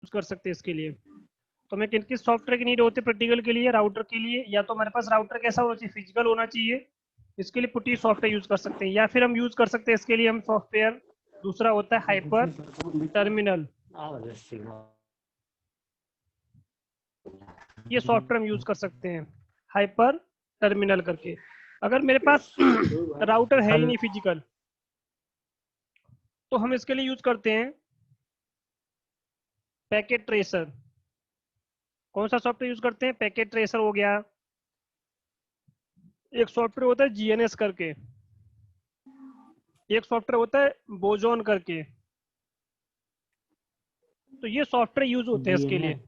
Use कर सकते हैं इसके लिए। तो हमें किन किस सॉफ्टवेयर की नीड होती है प्रैक्टिकल के लिए, राउटर के लिए, या तो हमारे पास राउटर कैसा होना चाहिए, फिजिकल होना चाहिए, इसके लिए पुटी सॉफ्टवेयर यूज कर सकते हैं, या फिर हम यूज कर सकते हैं इसके लिए हम सॉफ्टवेयर दूसरा होता है हाइपर टर्मिनल। ये सॉफ्टवेयर हम यूज कर सकते हैं हाइपर टर्मिनल करके। अगर मेरे पास राउटर है ही नहीं फिजिकल, तो हम इसके लिए यूज करते हैं पैकेट ट्रेसर। कौन सा सॉफ्टवेयर यूज करते हैं, पैकेट ट्रेसर हो गया, एक सॉफ्टवेयर होता है जीएनएस करके, एक सॉफ्टवेयर होता है बोजोन करके। तो ये सॉफ्टवेयर यूज होते हैं इसके लिए।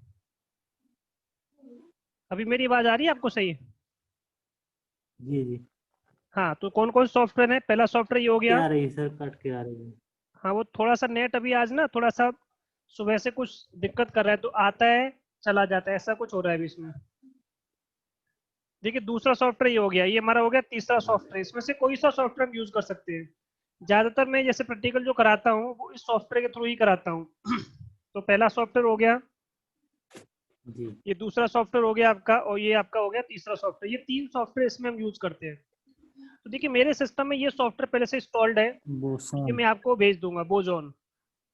अभी मेरी आवाज आ रही है आपको सही? जी जी हाँ, तो कौन कौन सॉफ्टवेयर है, पहला सॉफ्टवेयर ये हो गया। आ रही है सर, कट के आ रही है। हाँ, वो थोड़ा सा नेट अभी आज ना थोड़ा सा सुबह से कुछ दिक्कत कर रहा है, तो आता है चला जाता है, ऐसा कुछ हो रहा है अभी इसमें। देखिए दूसरा सॉफ्टवेयर ये हो गया, ये हमारा हो गया तीसरा सॉफ्टवेयर। इसमें से कोई सा सॉफ्टवेयर हम यूज कर सकते हैं। ज्यादातर मैं जैसे प्रैक्टिकल जो कराता हूँ वो इस सॉफ्टवेयर के थ्रू ही कराता हूँ। तो पहला सॉफ्टवेयर हो गया, जी ये दूसरा सॉफ्टवेयर हो गया आपका, और ये आपका हो गया तीसरा सॉफ्टवेयर। ये तीन सॉफ्टवेयर इसमें हम यूज करते हैं। तो देखिए मेरे सिस्टम में ये सॉफ्टवेयर पहले से इंस्टॉल्ड है, ये बोसॉन। मैं आपको भेज दूंगा। बोजोन,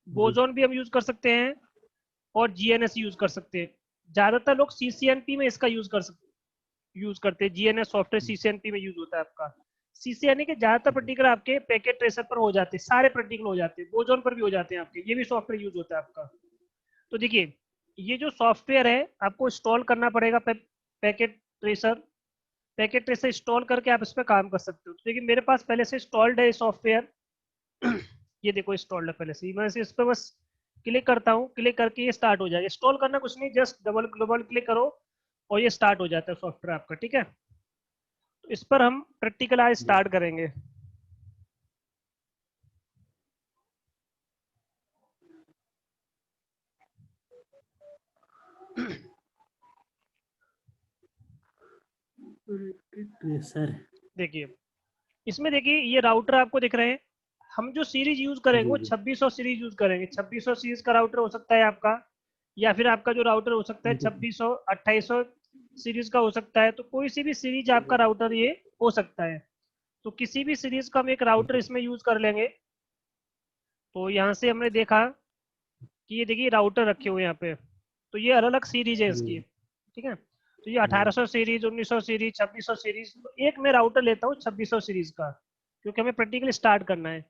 जी बोजोन भी हम यूज कर सकते हैं और जीएनएस यूज कर सकते हैं। ज्यादातर लोग सीसीएनपी में इसका यूज करते हैं। जीएनएस सॉफ्टवेयर सीसीएनपी में यूज होता है आपका। सीसीएनए के ज्यादातर प्रैक्टिकल आपके पैकेट ट्रेसर पर हो जाते हैं, सारे प्रैक्टिकल हो जाते हैं, बोजोन पर भी हो जाते हैं आपके, ये भी सॉफ्टवेयर यूज होता है आपका। तो देखिए ये जो सॉफ्टवेयर है आपको इंस्टॉल करना पड़ेगा, packet tracer. Packet tracer install करके आप इस पर काम कर सकते हो। तो देखिए मेरे पास पहले से इंस्टॉल्ड है सॉफ्टवेयर। ये देखो इंस्टॉल्ड है पहले से ही। मैं इस पर बस क्लिक करता हूँ, क्लिक करके ये स्टार्ट हो जाएगा। इंस्टॉल करना कुछ नहीं, जस्ट डबल डबल क्लिक करो और ये स्टार्ट हो जाता है सॉफ्टवेयर आपका, ठीक है। तो इस पर हम प्रैक्टिकल आज जी स्टार्ट करेंगे। सर। देखिए इसमें देखिए ये राउटर आपको दिख रहे हैं। हम जो सीरीज यूज करेंगे जी वो जी 2600 सीरीज यूज करेंगे। 2600 सीरीज का राउटर हो सकता है आपका, या फिर आपका जो राउटर हो सकता है जी 2600 2800 सीरीज का हो सकता है। तो कोई सी भी सीरीज आपका राउटर ये हो सकता है। तो किसी भी सीरीज का हम एक राउटर इसमें यूज कर लेंगे। तो यहाँ से हमने देखा कि ये देखिए राउटर रखे हुए हैं यहाँ पे, तो ये अलग अलग सीरीज है इसकी, जी ठीक है। तो ये जी 1800 सीरीज, 1900 सीरीज, 2600 सीरीज। तो एक मैं राउटर लेता हूँ 2600 सीरीज का, क्योंकि हमें प्रैक्टिकली स्टार्ट करना है।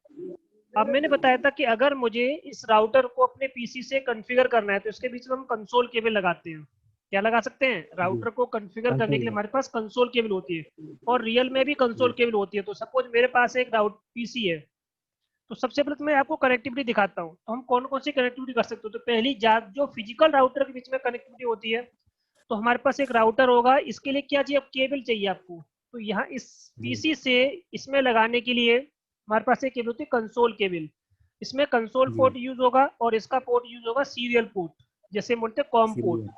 अब मैंने बताया था कि अगर मुझे इस राउटर को अपने पीसी से कॉन्फ़िगर करना है तो इसके बीच में हम कंसोल केबल लगाते हैं। क्या लगा सकते हैं, जी राउटर को कॉन्फ़िगर करने के लिए कंसोल। हमारे पास कंसोल केबल होती है, और रियल में भी कंसोल जी केबल होती है। तो सपोज मेरे पास एक राउट पीसी है, तो सबसे पहले तो मैं आपको कनेक्टिविटी दिखाता हूँ। तो हम कौन कौन सी कनेक्टिविटी कर सकते हो, तो पहली जो फिजिकल राउटर के बीच में कनेक्टिविटी होती है, तो हमारे पास एक राउटर होगा। इसके लिए क्या चाहिए, अब केबल चाहिए आपको। तो यहाँ इस जी पीसी से इसमें लगाने के लिए हमारे पास एक केबल होती है कंसोल केबल। इसमें कंसोल जी पोर्ट यूज होगा और इसका पोर्ट यूज होगा सीरियल पोर्ट, जैसे बोलते हैं कॉम पोर्ट। सीरियल।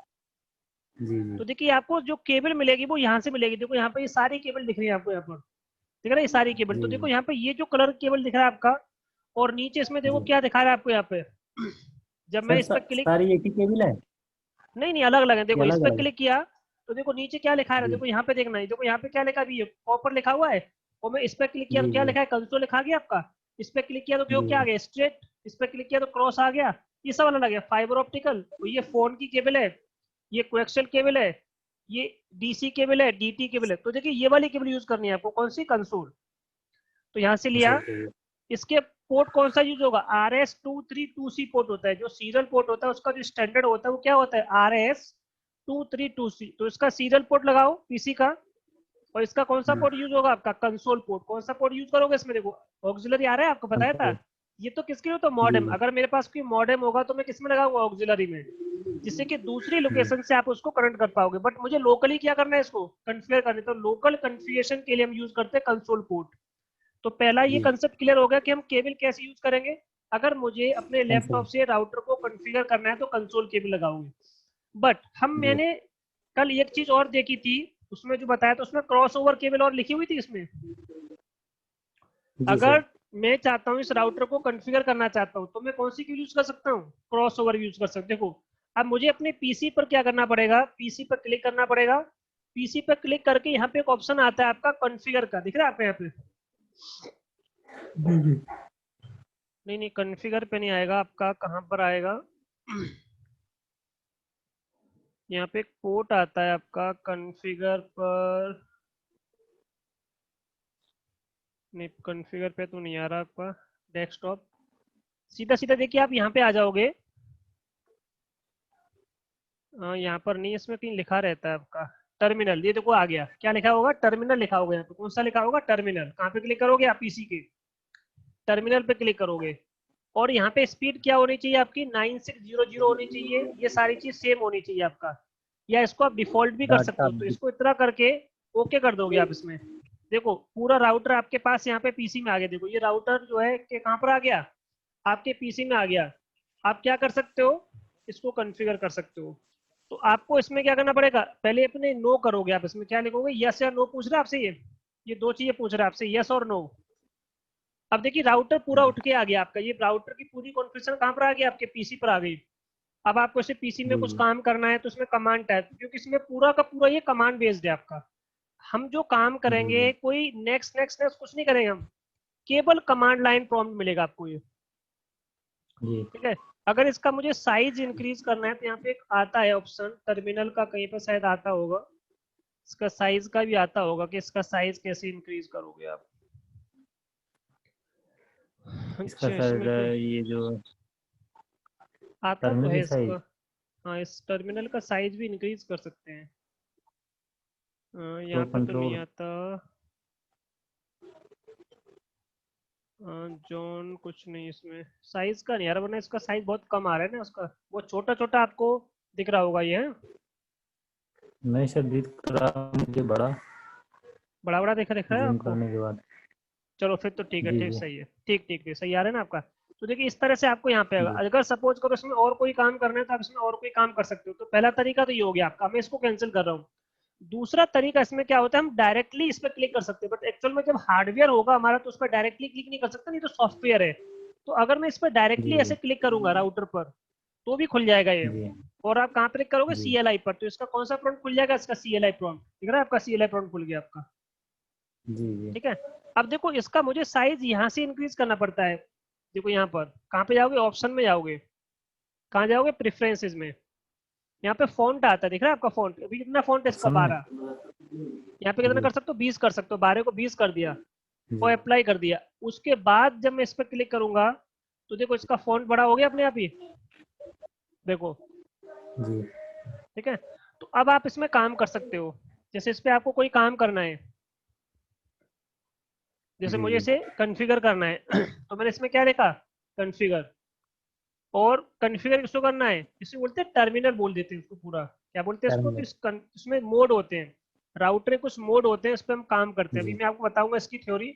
जी जी तो देखिए आपको जो केबल मिलेगी वो यहाँ से मिलेगी। देखो यहाँ पे ये सारी केबल दिख रही है आपको, यहाँ पर दिख रहा है ये सारी केबल। तो देखो जी यहाँ पे ये जो कलर केबल दिख रहा है आपका, और नीचे इसमें देखो जी क्या दिखा रहा है आपको यहाँ पे। जब मैं सर, इस पर क्लिक, सारी एक ही केबल है नहीं नहीं अलग अलग है। या देखो इस अलग पर अलग? क्लिक किया तो देखो नीचे क्या लिखा है, जी देखो यहाँ पे देखना है। देखो यहाँ पे क्या लिखा है, अभी ये कॉपर लिखा हुआ है। और मैं इस पर क्लिक किया तो जी क्या जी लिखा है, कंसोल लिखा गया आपका। इस पर क्लिक किया तो देखो जी क्या आ गया, स्ट्रेट। इस पर क्लिक किया तो क्रॉस आ गया। ये सब अलग है, फाइबर ऑप्टिकल। तो ये फोन की केबल है, ये कोएक्सियल केबल है, ये डीसी केबल है, डीटी केबल है। तो देखिए ये वाली केबल यूज करनी है आपको, कौन सी, कंसोल। तो यहाँ से लिया। Console cable. इसके पोर्ट कौन सा यूज होगा, RS232C पोर्ट होता है। जो सीरियल पोर्ट होता है उसका जो स्टैंडर्ड होता है वो क्या होता है, RS232C। तो इसका सीरियल पोर्ट लगाओ पीसी का। और इसका कौन सा पोर्ट यूज होगा आपका, कंसोल पोर्ट। कौन सा पोर्ट यूज करोगे इसमें, देखो ऑक्सिलरी आ रहा है, आपको बताया था। कंसोल। ये तो किसके लिए, तो जी मॉडेम। जी अगर मेरे पास कोई मॉडेम होगा तो मैं किसमें लगाऊंगा, ऑक्सिलरी में, जिससे कि दूसरी जी लोकेशन से आप उसको कनेक्ट कर पाओगे। बट मुझे लोकली क्या करना है, इसको कन्फिगर करना है। तो लोकल कन्फिगरेशन के लिए हम यूज करते हैं कंसोल पोर्ट। तो पहला ये जी कंसेप्ट क्लियर हो गया कि हम केबल कैसे यूज करेंगे। अगर मुझे अपने लैपटॉप कंसोल। से राउटर को कॉन्फ़िगर करना है तो कंसोल केबल लगाऊंगी। बट जी मैंने कल एक चीज और देखी थी, उसमें जो बताया था उसमें क्रॉस ओवर केबल और लिखी हुई थी इसमें। जी सर। अगर मैं चाहता हूँ इस राउटर को कॉन्फ़िगर करना चाहता हूँ तो मैं कौन सी केबल यूज कर सकता हूँ, क्रॉस ओवर यूज कर सकते। देखो अब मुझे अपने पीसी पर क्या करना पड़ेगा, पीसी पर क्लिक करना पड़ेगा। पीसी पर क्लिक करके यहाँ पे एक ऑप्शन आता है आपका कॉन्फ़िगर का, दिख रहा है आपको यहाँ पे? नहीं नहीं, कॉन्फ़िगर पे नहीं आएगा आपका, कहाँ पर आएगा? यहाँ पे एक पोर्ट आता है आपका कॉन्फ़िगर पर, नहीं कॉन्फ़िगर पे तो नहीं आ रहा आपका, डेस्कटॉप। सीधा सीधा देखिए आप यहाँ पे आ जाओगे। यहाँ पर नहीं, इसमें कहीं लिखा रहता है आपका टर्मिनल, ये देखो आ गया, क्या लिखा होगा? टर्मिनल लिखा होगा यहाँ पे। कौन सा लिखा होगा? टर्मिनल। कहाँ पे क्लिक करोगे आप? पीसी के टर्मिनल पे क्लिक करोगे, और यहाँ पे स्पीड क्या होनी चाहिए आपकी? 9600 होनी चाहिए। ये सारी चीज सेम होनी चाहिए आपका, या इसको आप डिफॉल्ट भी कर सकते डाटा हो। तो इसको इतना करके ओके कर दोगे आप इसमें। देखो पूरा राउटर आपके पास यहाँ पे पीसी में आ गया। देखो ये राउटर जो है कि कहाँ पर आ गया? आपके पीसी में आ गया। आप क्या कर सकते हो? इसको कॉन्फ़िगर कर सकते हो। तो आपको इसमें क्या करना पड़ेगा? पहले अपने नो करोगे आप। इसमें क्या लिखोगे? यस या नो पूछ रहा है आपसे। ये दो चीजें पूछ रहा है आपसे, यस और नो। अब देखिए राउटर पूरा उठ के आ गया आपका। ये राउटर की पूरी कॉन्फ़िगरेशन कहाँ पर आ गई? आपके पीसी पर आ गई। अब आपको इसे पीसी में कुछ जी काम करना है तो इसमें कमांड टाइप, क्योंकि इसमें पूरा का पूरा ये कमांड बेस्ड है आपका। हम जो काम करेंगे, जी कोई नेक्स्ट नेक्स्ट नेक्स्ट कुछ नहीं करेंगे हम, केवल कमांड लाइन प्रॉम्प्ट मिलेगा आपको ये। जी ठीक है। अगर इसका मुझे साइज इंक्रीज करना है तो यहाँ पे एक आता है ऑप्शन टर्मिनल का, कहीं पर शायद आता होगा। इसका साइज का भी आता होगा कि इसका साइज कैसे इंक्रीज करोगे आप। इसका अच्छा सर इसमें तो ये जो आता तो है टर्मिनल साइज। इसका। हाँ इस टर्मिनल का साइज भी इंक्रीज कर सकते हैं। तो यहाँ पे तो नहीं कंट्रोल। आता। जोन कुछ नहीं इसमें, साइज का नहीं आ रहा, वरना इसका साइज बहुत कम आ रहा है ना उसका। वो छोटा छोटा आपको दिख रहा होगा ये है। नहीं सर, दिख रहा मुझे बड़ा। बड़ा बड़ा दिख रहा है जूम आपको? करने के बाद। चलो फिर तो ठीक है, जी ठीक जी सही है, ठीक ठीक ठीक सही आ रहा है ना आपका। तो देखिए इस तरह से आपको यहाँ पे आएगा। जी अगर सपोज करो इसमें और कोई काम करना है तो आप इसमें और कोई काम कर सकते हो। तो पहला तरीका तो ये हो गया आपका, मैं इसको कैंसिल कर रहा हूँ। दूसरा तरीका इसमें क्या होता है, हम डायरेक्टली इस पर क्लिक कर सकते हैं, बट एक्चुअल में जब हार्डवेयर होगा हमारा तो उस पर डायरेक्टली क्लिक नहीं कर सकता, नहीं तो सॉफ्टवेयर है। तो अगर मैं इस पर डायरेक्टली जी ऐसे क्लिक करूंगा राउटर पर, तो भी खुल जाएगा ये। जी और आप कहाँ क्लिक करोगे? जी CLI पर, तो इसका कौन सा प्रॉम्प्ट खुल जाएगा? इसका CLI प्रॉम्प्ट दिख रहा है आपका, CLI प्रॉम्प्ट खुल गया आपका। जी जी ठीक है। अब देखो इसका मुझे साइज यहाँ से इंक्रीज करना पड़ता है। देखो यहाँ पर कहाँ पे जाओगे? ऑप्शन में जाओगे। कहाँ जाओगे? प्रेफरेंसेस में। यहाँ पे फॉन्ट आता है, दिख रहा है आपका फॉन्ट? अभी कितना फॉन्ट है इसका? ऑप्शन में। 12। यहाँ पे कितना जी कर सकते हो? 20 कर सकते हो। 12 को 20 कर दिया और जी अप्लाई कर दिया। उसके बाद जब मैं इस पर क्लिक करूंगा तो देखो इसका फॉन्ट बड़ा हो गया अपने आप ही। देखो। जी ठीक है। तो अब आप इसमें काम कर सकते हो। जैसे इस पे आपको कोई काम करना है, जैसे जी मुझे जी इसे कॉन्फ़िगर करना है तो मैंने इसमें क्या लिखा? कॉन्फ़िगर। और कॉन्फ़िगर किसको करना है? इसे बोलते हैं टर्मिनल, बोल देते हैं उसको पूरा। क्या बोलते हैं इसको? कि टर्मिनल। इसमें मोड होते हैं, राउटर के कुछ मोड होते हैं, इस पर हम काम करते हैं। अभी जी मैं आपको बताऊंगा इसकी थ्योरी।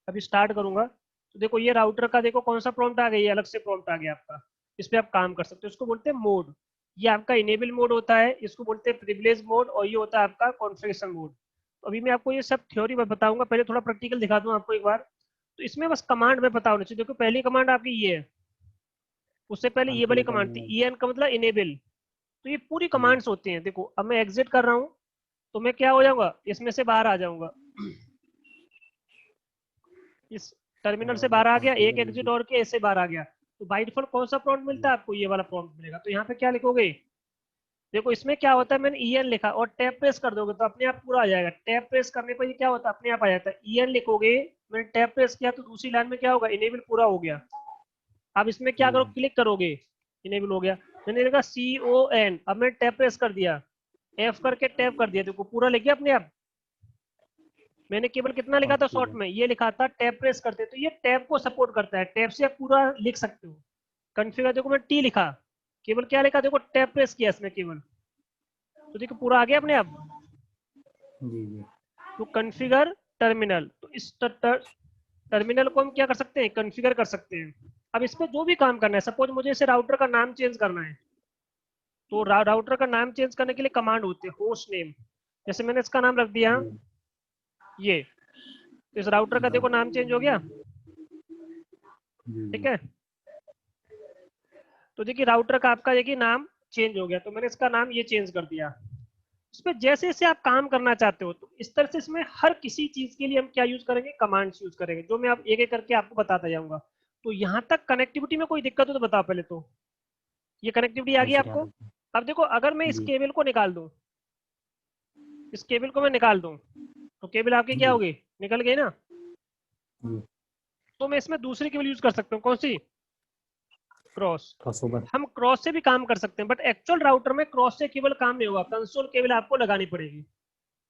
अभी स्टार्ट करूंगा तो देखो ये राउटर का देखो कौन सा प्रॉम्प्ट आ गया, ये अलग से प्रॉम्प्ट आ गया आपका। इस पर आप काम कर सकते हो। इसको बोलते हैं मोड। ये आपका इनेबल मोड होता है, इसको बोलते हैं प्रिविलेज मोड, और ये होता है आपका कॉन्फ़िगरेशन मोड। तो अभी मैं आपको ये सब थ्योरी में बताऊंगा, पहले थोड़ा प्रैक्टिकल दिखा दूं आपको एक बार। तो इसमें बस कमांड में पता होना चाहिए। देखो पहली कमांड आपकी ये है, उससे पहले ये वाली कमांड थी, कॉन्फ़िगर। en का मतलब इनेबल। तो ये पूरी जी कमांड्स होती हैं। देखो अब मैं एग्जिट कर रहा हूँ तो मैं क्या हो जाऊंगा? इसमें से बाहर आ जाऊंगा। इस टर्मिनल से बाहर आ गया, एक कॉन्फ़िगर। एग्जिट और किया, इससे बाहर आ गया। तो बाई डिफॉल्ट कौन सा प्रॉम्प्ट मिलता है आपको? ये वाला प्रॉम्प्ट मिलेगा। तो यहाँ पे क्या लिखोगे? देखो इसमें क्या होता है, मैंने en लिखा और टैब प्रेस कर दोगे तो अपने आप पूरा आ जाएगा। टैब प्रेस करने पर ये क्या होता है? अपने आप आ जाता है। en लिखोगे, मैंने टैब प्रेस किया तो दूसरी लाइन में क्या होगा? इनेबल पूरा हो गया। अब इसमें क्या करो? जी क्लिक करोगे, इनेबल हो गया। मैंने लिखा CON, अब मैंने टैब प्रेस कर दिया, F करके टैब कर दिया, देखो पूरा लिख गया अपने आप। मैंने केवल कितना लिखा था शॉर्ट कॉन्फ़िगर। में? ये लिखा था टैब प्रेस करते, तो ये टैब को सपोर्ट करता है। टैब से आप पूरा लिख सकते हो। कॉन्फ़िगर देखो मैं टी लिखा, केवल क्या लिखा? देखो टैब प्रेस किया इसमें केवल, तो देखो पूरा आ गया अपने आप। जी जी तो कॉन्फ़िगर टर्मिनल, तो इस टर्मिनल को हम क्या कर सकते हैं? कॉन्फ़िगर कर सकते हैं। अब इस पर जो भी काम करना है, सपोज मुझे इसे राउटर का नाम चेंज करना है, तो राउटर का नाम चेंज करने के लिए कमांड होती है होस्ट नेम। जैसे मैंने इसका नाम रख दिया जी ये, तो इस राउटर का देखो नाम चेंज हो गया। जी ठीक जी है। तो देखिए राउटर का आपका देखिए नाम चेंज हो गया, तो मैंने इसका नाम ये चेंज कर दिया। इस पे जैसे जैसे आप काम करना चाहते हो तो इस तरह से इसमें हर किसी चीज के लिए हम क्या यूज करेंगे, कमांड्स यूज करेंगे, जो मैं आप एक एक करके आपको बताता जाऊंगा। तो यहाँ तक कनेक्टिविटी में कोई दिक्कत हो तो बताओ पहले तो। ये कनेक्टिविटी आ जी गई सर, यहाँ आपको? पे। अब देखो, अगर मैं इस जी केबल को निकाल दूं, इस केबल को मैं निकाल दूं, तो केबल आपके क्या जी होगी, निकल गई ना। जी। तो मैं इसमें दूसरी केबल यूज कर सकता हूँ, कौन सी, क्रॉस। क्रॉसओवर। हम क्रॉस से भी काम कर सकते हैं, बट एक्चुअल राउटर में क्रॉस से केवल काम नहीं होगा, कंसोल केबल आपको लगानी पड़ेगी।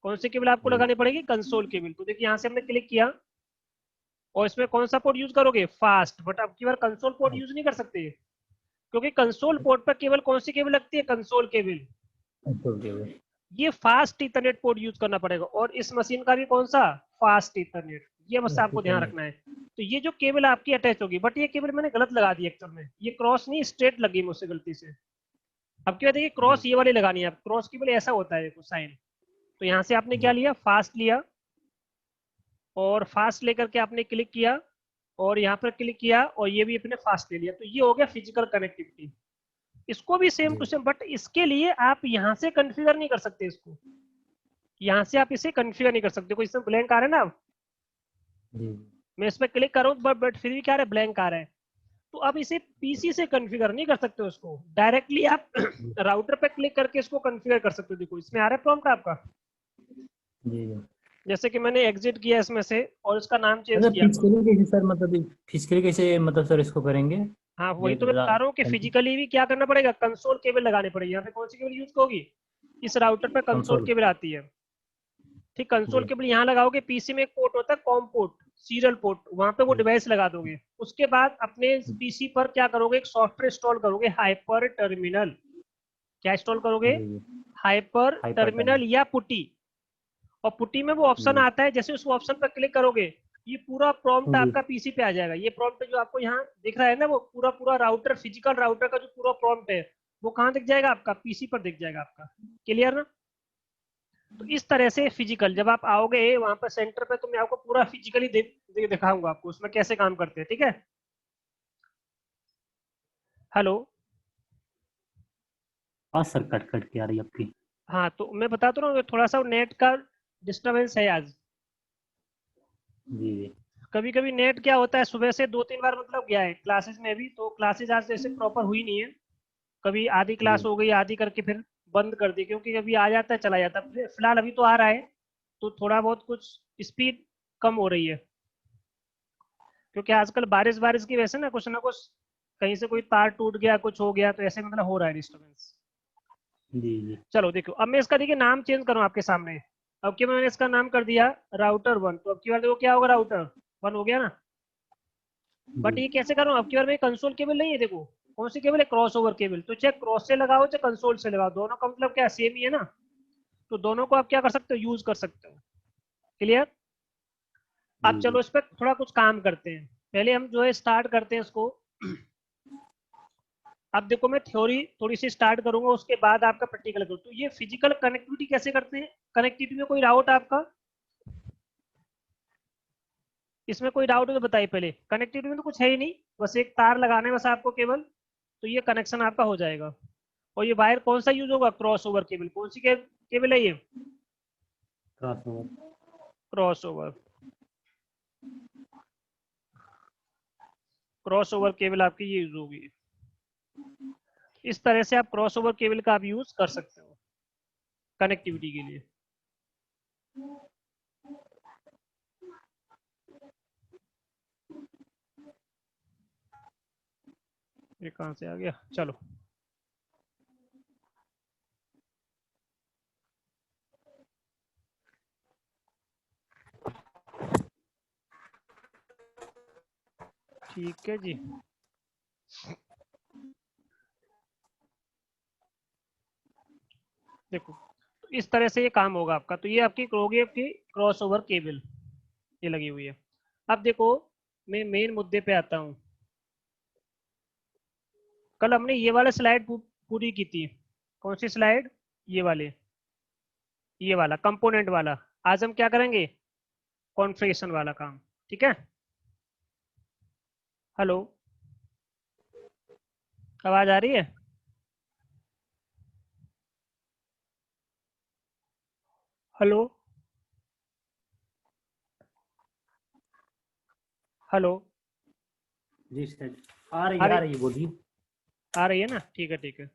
कौन सी केबल आपको जी लगानी पड़ेगी, कंसोल केबल। तो देखिए यहाँ से हमने क्लिक किया, और इसमें कौन सा पोर्ट यूज करोगे, फास्ट। बट अब की बार कंसोल पोर्ट यूज नहीं कर सकते, क्योंकि कंसोल पोर्ट पर केवल कौन सी केबल लगती है, कंसोल केबल। कंसोल। ये फास्ट इथरनेट पोर्ट यूज करना पड़ेगा, और इस मशीन का भी कौन सा, फास्ट इथरनेट। ये बस आपको ध्यान रखना है। तो ये जो केबल आपकी अटैच होगी, बट ये केबल मैंने गलत लगा दी एक्चुअल में, ये क्रॉस नहीं स्ट्रेट लगी मुझसे गलती से। अब क्या देखिए, जी क्रॉस ये वाली लगानी है, क्रॉस केबल ऐसा होता है साइन। तो यहाँ से आपने क्या जी लिया, फास्ट लिया, और फास्ट लेकर के आपने क्लिक किया, और यहाँ पर क्लिक किया, और ये भी अपने फास्ट ले लिया। तो ये हो गया फिजिकल कनेक्टिविटी। इसको भी सेम जी टू सेम, बट इसके लिए आप यहाँ से कॉन्फ़िगर नहीं कर सकते इसको। यहाँ से आप इसे कॉन्फ़िगर नहीं कर सकते, कोई इसमें ब्लैंक आ रहा है ना। जी मैं इस पर क्लिक कर रहा हूँ, बट फिर भी क्या आ रहा है, ब्लैंक आ रहा है। तो अब इसे पीसी से कॉन्फ़िगर नहीं कर सकते उसको, डायरेक्टली आप जी राउटर पे क्लिक करके इसको कॉन्फ़िगर कर सकते हो। देखो इसमें आ रहा है प्रॉम्प्ट आपका, जी। जैसे कि मैंने एग्जिट किया इसमें से और इसका नाम चेंज अच्छा, किया। फिजिकली कैसे सर, मतलब फिजिकली कैसे, मतलब सर इसको करेंगे? हाँ वही तो मैं जब बता रहा हूँ कि फिजिकली भी क्या करना पड़ेगा, कंसोल केबल लगानी पड़ेगी। यहाँ पे कौन सी केबल यूज होगी, इस राउटर पे कंसोल कंसोल। केबल आती है। ठीक, कंसोल जी केबल यहाँ लगाओगे, पीसी में एक पोर्ट होता है कॉम पोर्ट, सीरियल पोर्ट, वहां पे वो जी डिवाइस लगा दोगे। उसके बाद अपने पीसी पर क्या करोगे, एक सॉफ्टवेयर इंस्टॉल करोगे, हाइपर टर्मिनल। क्या इंस्टॉल करोगे, जी जी। Hyper hyper terminal time. या पुटी। और पुटी में वो ऑप्शन जी आता है, जैसे उस ऑप्शन पर क्लिक करोगे, ये पूरा प्रॉम्प्ट जी आपका पीसी पे आ जाएगा। ये प्रॉम्प्ट जो आपको यहाँ दिख रहा है ना, वो पूरा पूरा राउटर, फिजिकल राउटर का जो पूरा प्रॉम्प्ट है, वो कहाँ दिख जाएगा, आपका पीसी पर दिख जाएगा आपका। क्लियर ना। तो इस तरह से फिजिकल, जब आप आओगे वहां पर सेंटर पे, तो मैं आपको पूरा फिजिकली दिखाऊंगा आपको उसमें कैसे काम करते हैं, ठीक है। हेलो। हाँ सर, कट कट के आ रही है आपकी। हाँ तो मैं बता तो रहा हूँ, थोड़ा सा नेट का डिस्टरबेंस है आज। जी जी कभी कभी नेट क्या होता है, सुबह से 2-3 बार मतलब गया है क्लासेस में भी, तो क्लासेस आज जैसे प्रॉपर हुई नहीं है। कभी आधी जी। क्लास हो गई, आधी करके फिर बंद कर दी, क्योंकि कभी आ जाता है चला जाता है। फिलहाल अभी तो आ रहा है, तो थोड़ा बहुत कुछ स्पीड कम हो रही है, क्योंकि आजकल बारिश बारिश की वजह से ना कुछ कहीं से कोई तार टूट गया, कुछ हो गया, तो ऐसे मतलब हो रहा है डिस्टर्बेंस। जी जी चलो देखो, अब मैं इसका देखिए नाम चेंज करूँ आपके सामने। अब क्या, मैंने इसका नाम कर दिया राउटर 1, तो अब की बार देखो क्या होगा, राउटर 1 हो गया ना। जी। बट ये कैसे करूँ, अब की बार में कंसोल केबल नहीं है, देखो कौन सी केबल है, क्रॉस ओवर केबल। तो चाहे क्रॉस से लगाओ चाहे कंसोल से लगाओ, दोनों का मतलब क्या, सेम ही है ना। तो दोनों को आप क्या कर सकते हो, यूज कर सकते हो। क्लियर। अब जी चलो जी। इस पर थोड़ा कुछ काम करते हैं। पहले हम जो है स्टार्ट करते हैं इसको। अब देखो, मैं थ्योरी थोड़ी सी स्टार्ट करूंगा, उसके बाद आपका प्रैक्टिकल करूँ। तो ये फिजिकल कनेक्टिविटी कैसे करते हैं, कनेक्टिविटी में कोई डाउट आपका, इसमें कोई डाउट हो तो बताइए पहले। कनेक्टिविटी में तो कुछ है ही नहीं, बस एक तार लगाना है बस आपको केवल, तो ये कनेक्शन आपका हो जाएगा। और ये वायर कौन सा यूज होगा, क्रॉस ओवर केबल। कौन सी केबल है ये, crossover. Cross over. Cross over cable आपकी ये यूज होगी। इस तरह से आप क्रॉस ओवर केबल का आप यूज कर सकते हो कनेक्टिविटी के लिए। ये कहाँ से आ गया, चलो। ठीक है जी। देखो, तो इस तरह से ये काम होगा आपका। तो ये आपकी होगी आपकी क्रॉस ओवर केबल, ये लगी हुई है। अब देखो, मैं मेन मुद्दे पे आता हूँ। कल हमने ये वाला स्लाइड पूरी की थी। कौन सी स्लाइड, ये वाले, ये वाला कंपोनेंट वाला। आज हम क्या करेंगे, कॉन्फ़िगरेशन वाला काम। ठीक है। हेलो, आवाज आ रही है। Hello hello. जी सर, आ रही आ रही आ रही बोलिए। आ रही है ना, ठीक है ठीक है।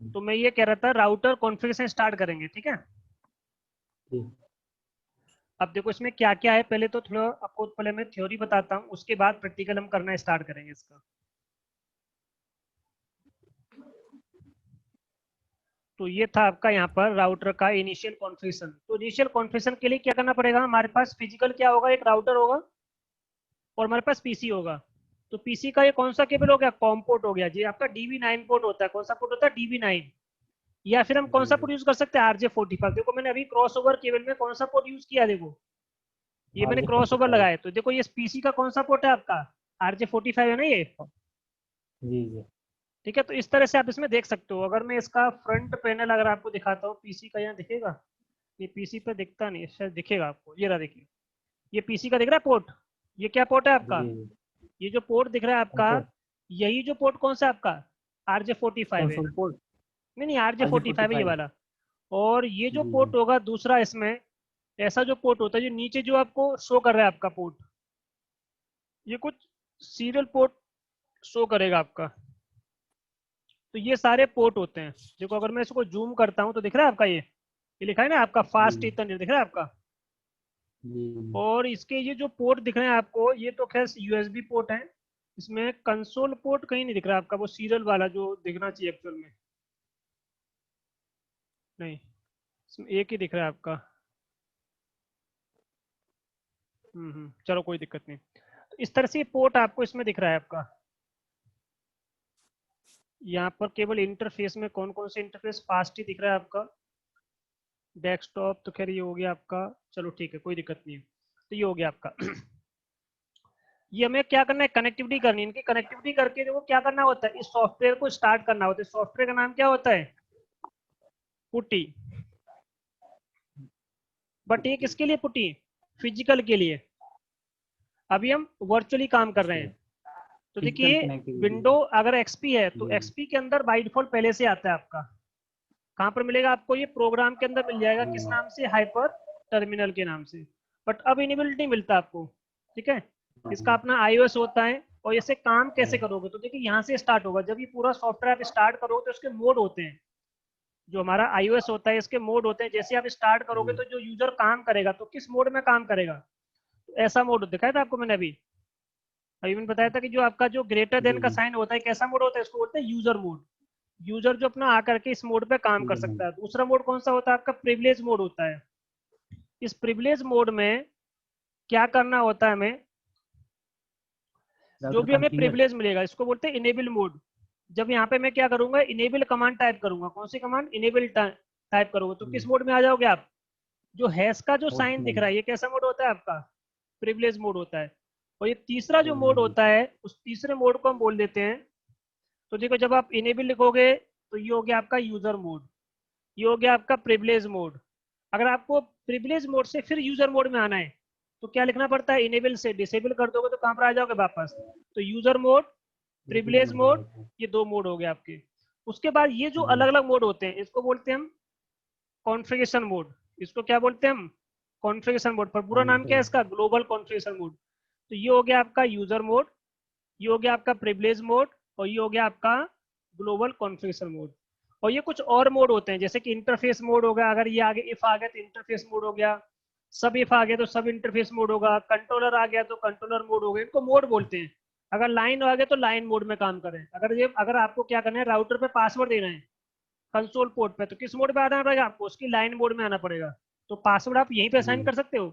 तो मैं ये कह रहा था राउटर कॉन्फ़िगरेशन स्टार्ट करेंगे, ठीक है। जी अब देखो इसमें क्या क्या है, पहले तो थोड़ा आपको पहले मैं थ्योरी बताता हूँ, उसके बाद प्रैक्टिकल हम करना स्टार्ट करेंगे इसका। तो ये था आपका यहाँ पर राउटर का इनिशियल कॉन्फ़िगरेशन। तो इनिशियल कॉन्फ़िगरेशन के लिए क्या करना पड़ेगा, हमारे पास फिजिकल क्या होगा, एक राउटर होगा और हमारे पास पीसी होगा। तो पीसी का ये कौन सा केबल हो गया, कॉम पोर्ट हो गया। ये आपका DB9 पोर्ट होता है। कौन सा पोर्ट होता है, DB9। या फिर हम कौन जी सा पोर्ट यूज कर सकते हैं, RJ45। देखो मैंने अभी क्रॉस ओवर केबल में कौन सा पोर्ट यूज किया, देखो ये मैंने RJ cross forty over five लगाया। तो देखो ये पीसी का कौन सा पोर्ट है आपका, RJ45 है ना ये। जी जी ठीक है, तो इस तरह से आप इसमें देख सकते हो। अगर मैं इसका फ्रंट पैनल अगर आपको दिखाता हूँ पीसी का, यहाँ दिखेगा, ये पीसी पे दिखता नहीं है, शायद दिखेगा आपको, ये रहा देखिए, ये पीसी का दिख रहा है पोर्ट। ये क्या पोर्ट है जी आपका, जी। ये जो पोर्ट दिख रहा है आपका, कंसोल यही जो पोर्ट कौन सा है आपका, RJ45 है। कंसोल पोर्ट नहीं नहीं, R J RJ forty forty five है ये फाइव वाला। और ये जो जी पोर्ट होगा दूसरा इसमें, ऐसा जो पोर्ट होता है जो नीचे जो आपको शो कर रहा है आपका पोर्ट, ये कुछ सीरियल पोर्ट शो करेगा आपका। तो ये सारे पोर्ट होते हैं। देखो अगर मैं इसको जूम करता हूँ तो दिख रहा है आपका, ये लिखा है ना आपका जी फास्ट इथरनेट, दिख रहा है आपका। जी और इसके ये जो पोर्ट दिख रहे हैं आपको, ये तो खैर यूएसबी पोर्ट है। इसमें कंसोल पोर्ट कहीं नहीं दिख रहा आपका, वो सीरियल वाला जो दिखना चाहिए एक्चुअल में, नहीं, इसमें एक ही दिख रहा है आपका। चलो कोई दिक्कत नहीं। तो इस तरह से पोर्ट आपको इसमें दिख रहा है आपका। यहाँ पर केवल इंटरफेस में कौन कौन से इंटरफेस फास्ट ही दिख रहा है आपका। डेस्कटॉप तो खैर ये हो गया आपका, चलो ठीक है कोई दिक्कत नहीं है। तो ये हो गया आपका। ये हमें क्या करना है, कनेक्टिविटी करनी है। इनकी कनेक्टिविटी करके देखो क्या करना होता है, इस सॉफ्टवेयर को स्टार्ट करना होता है। सॉफ्टवेयर का नाम क्या होता है, पुट्टी। बट ये किसके लिए पुट्टी, फिजिकल के लिए। अभी हम वर्चुअली काम कर रहे अच्छा, हैं। तो फिजिकल देखिए, कनेक्टिविटी विंडो अगर एक्सपी है तो जी एक्सपी के अंदर बाई डिफॉल्ट पहले से आता है आपका। कहाँ पर मिलेगा आपको, ये प्रोग्राम के अंदर मिल जाएगा, किस जी नाम से, हाइपर टर्मिनल के नाम से। बट अब इनेबल नहीं मिलता आपको, ठीक है। इसका हाँ, अपना iOS होता है। और इसे काम कैसे हाँ, करोगे, तो देखिए यहाँ से स्टार्ट होगा। जब ये पूरा सॉफ्टवेयर आप स्टार्ट करोगे तो उसके मोड होते हैं। जो हमारा iOS होता है इसके मोड होते हैं। जैसे आप स्टार्ट करोगे जी तो जो यूजर काम करेगा तो किस मोड में काम करेगा, तो ऐसा मोड दिखाया था आपको मैंने अभी। अभी मैंने बताया था कि जो आपका जो ग्रेटर देन जी का जी साइन होता है, कैसा मोड होता है, इसको बोलते हैं यूजर मोड। यूजर जो अपना आकर के इस मोड पे काम कर ठीक है सकता मैम। है। दूसरा मोड कौन सा होता है आपका, प्रिविलेज मोड होता है। इस प्रिविलेज मोड में क्या करना होता है हमें, जो राउटर भी हमें कॉन्फ़िगर प्रिविलेज मिलेगा इसको बोलते हैं इनेबल मोड। जब यहाँ पे मैं क्या करूंगा, इनेबल कमांड टाइप करूंगा। कौन सी कमांड, इनेबल टाइप करूंगा, तो किस मोड में आ जाओगे आप। जो हैश का जो होस्ट साइन दिख मोड रहा है, ये कैसा मोड होता है आपका, प्रिविलेज मोड होता है। और ये तीसरा जो मोड जी होता है, उस तीसरे मोड को हम बोल देते हैं। तो देखो जब आप इनेबल लिखोगे तो ये हो गया आपका यूजर मोड, ये हो गया आपका प्रिविलेज मोड। अगर आपको प्रिविलेज मोड से फिर यूजर मोड में आना है तो क्या लिखना पड़ता है, इनेबल से डिसेबल कर दोगे तो कहाँ पर आ जाओगे वापस। तो user mode, user privilege mode में मोड, जाता है ये दो मोड हो गए आपके। उसके बाद ये जो जी अलग अलग मोड होते हैं इसको बोलते हैं हम कॉन्फ़िगरेशन मोड। इसको क्या बोलते हैं हम, कॉन्फ़िगरेशन मोड। पर पूरा नाम क्या है इसका, ग्लोबल कॉन्फ़िगरेशन मोड। तो ये हो गया आपका यूजर मोड, ये हो गया आपका प्रिविलेज मोड, और ये हो गया आपका ग्लोबल कॉन्फ़िगरेशन मोड। और ये कुछ और मोड होते हैं, जैसे कि इंटरफेस मोड होगा। अगर ये आगे इफ आ गया तो इंटरफेस मोड हो गया, सब इफ आ गया तो सब इंटरफेस मोड होगा, कंट्रोलर आ गया तो कंट्रोलर मोड हो गया। इनको मोड बोलते हैं। अगर लाइन आ गया तो लाइन मोड में काम करें। अगर आपको क्या करना है, राउटर पे पासवर्ड देना है कंसोल पोर्ट पे, तो किस मोड पे आना पड़ेगा आपको, उसकी लाइन मोड में आना पड़ेगा। तो पासवर्ड आप यहीं पे जी असाइन कर सकते हो।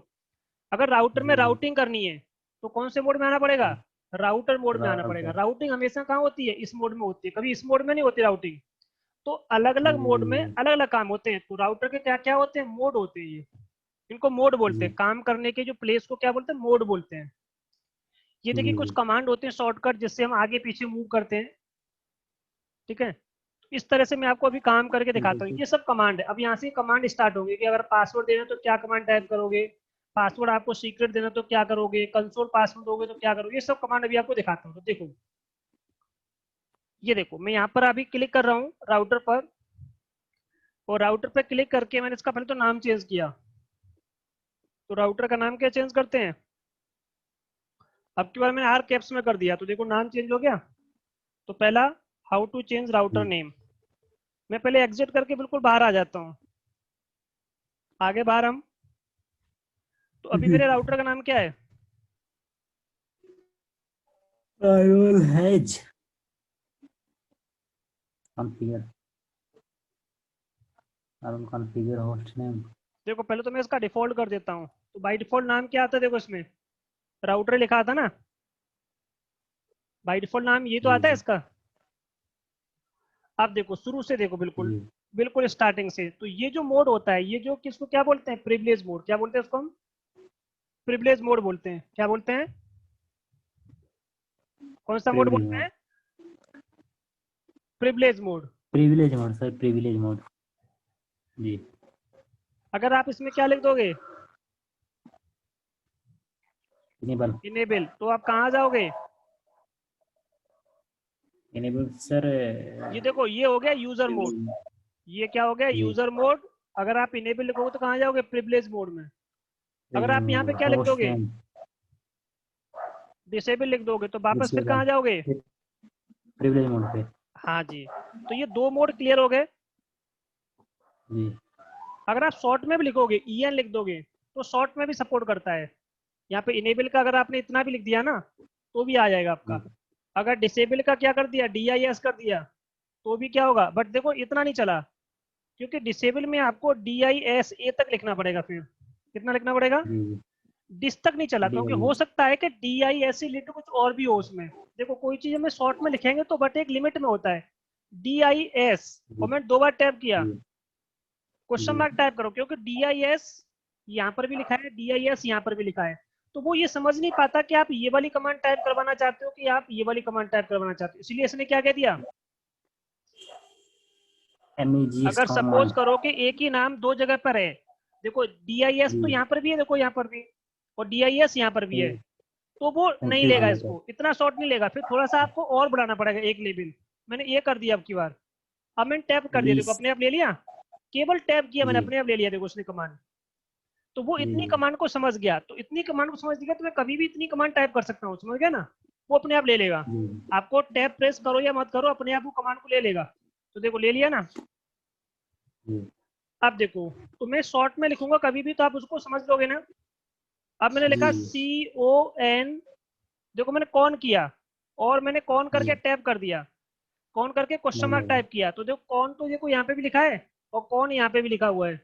अगर राउटर में जी राउटिंग करनी है तो कौन से मोड में आना पड़ेगा, राउटर मोड में आना पड़ेगा। राउटर राउटिंग हमेशा कहाँ होती है, इस मोड में होती है, कभी इस मोड में नहीं होती राउटिंग। तो अलग अलग मोड में जी अलग अलग काम होते हैं। तो राउटर के क्या क्या होते हैं, मोड होते हैं ये। इनको मोड बोलते जी हैं। काम करने के जो प्लेस को क्या बोलते हैं, मोड बोलते हैं। ये देखिए जी कुछ जी कमांड होते हैं शॉर्टकट, जिससे हम आगे पीछे मूव करते हैं, ठीक है। इस तरह से मैं आपको अभी काम करके दिखाता हूँ। जैसे ये सब कमांड है। अब यहाँ से कमांड स्टार्ट होंगे कि अगर पासवर्ड देना तो क्या कमांड टाइप करोगे, पासवर्ड आपको सीक्रेट देना तो क्या करोगे, कंसोल पासवर्ड दोगे तो क्या करोगे। ये सब कमांड अभी आपको दिखाता हूँ। तो देखो, ये देखो मैं यहाँ पर अभी क्लिक कर रहा हूँ राउटर पर, और राउटर पर क्लिक करके मैंने इसका पहले तो नाम चेंज किया। तो राउटर का नाम क्या चेंज करते हैं? अब की बार मैंने आर कैप्स में कर दिया तो देखो नाम चेंज हो गया। तो पहला, how to change router name. मैं पहले एग्जिट करके बिल्कुल बाहर आ जाता हूँ। आगे बाहर हम, तो अभी मेरे राउटर का नाम क्या है? firewall hedge configure I will configure host name देखो पहले तो मैं इसका डिफॉल्ट कर देता हूँ। तो बाय डिफॉल्ट नाम क्या आता है? देखो इसमें राउटर लिखा था ना, बाय डिफॉल्ट नाम ये तो जी आता है जी इसका। आप देखो शुरू से देखो, बिल्कुल जी बिल्कुल स्टार्टिंग से। तो ये जो मोड होता है, ये जो किसको क्या बोलते हैं? Privilege mode. क्या बोलते हैं उसको? हम प्रिविलेज मोड बोलते हैं। क्या बोलते हैं? कौन सा मोड privilege बोलते mode हैं? Privilege mode. privilege mode sir privilege mode जी अगर आप इसमें क्या लिख दोगे? enable इनेबल, तो आप कहाँ जाओगे? enable सर ये देखो ये हो गया यूजर मोड। ये क्या हो गया? जी यूजर मोड। अगर आप इनेबल लिखोगे तो कहाँ जाओगे? प्रिविलेज मोड में। अगर आप यहाँ पे क्या लिख host दोगे? name डिसेबल लिख दोगे तो वापस फिर disable कहाँ जाओगे? privilege mode पे हाँ जी। तो ये दो मोड क्लियर हो गए। जी अगर आप शॉर्ट में भी लिखोगे, en लिख दोगे, तो शॉर्ट में भी सपोर्ट करता है। यहाँ पे इनेबल का अगर आपने इतना भी लिख दिया ना, तो भी आ जाएगा आपका। जी अगर डिसेबल का क्या कर दिया, dis कर दिया, तो भी क्या होगा? बट देखो इतना नहीं चला, क्योंकि डिसेबल में आपको DISA तक लिखना पड़ेगा। फिर कितना लिखना पड़ेगा? जी डिस तक नहीं चला, क्योंकि हो जी सकता है कि DISA रिलेटेड कुछ और भी हो उसमें। देखो कोई चीज हमें शॉर्ट में लिखेंगे तो बट एक लिमिट में होता है। DIS, और मैंने 2 बार टैप किया, जी क्वेश्चन जी मार्क टाइप करो, क्योंकि DIS यहाँ पर भी लिखा है, DIS यहाँ पर भी लिखा है। तो वो ये समझ नहीं पाता कि आप ये वाली कमांड टाइप करवाना चाहते हो कि आप ये वाली कमांड टाइप करवाना चाहते हो, इसलिए इसने क्या कह दिया? MEGS अगर सपोज command करो कि एक ही नाम दो जगह पर है, देखो DIS तो जी यहाँ पर भी है, देखो यहाँ पर भी, और DIS यहाँ पर भी है, तो वो नहीं कंफ्यूज लेगा हो जाता इसको, इतना शॉर्ट नहीं लेगा। फिर थोड़ा सा आपको और बढ़ाना पड़ेगा एक लेवल। मैंने ये कर दिया अब की बार। अब मैंने टैप है कर दिया, देखो लीस अपने आप ले लिया। केवल टैप किया मैंने, जी अपने आप ले लिया, देखो उसने कमांड। तो वो जी इतनी कमांड को समझ गया, तो इतनी कमांड को समझ गया तो मैं कभी भी इतनी कमांड टाइप कर सकता हूँ, समझ गया ना? वो अपने आप ले लेगा। जी आपको टैप प्रेस करो या मत करो, अपने आप वो कमांड को ले लेगा। तो देखो ले लिया ना। जी अब देखो, तो मैं शॉर्ट में लिखूंगा कभी भी तो आप उसको समझ लोगे ना। अब मैंने लिखा जी CON, देखो मैंने कौन किया, और मैंने कौन जी करके टैप कर दिया, कौन करके क्वेश्चन नहीं मार्क लगा टाइप किया, तो देखो कौन तो देखो यहाँ पे भी लिखा है, और कौन यहाँ पे भी लिखा हुआ है।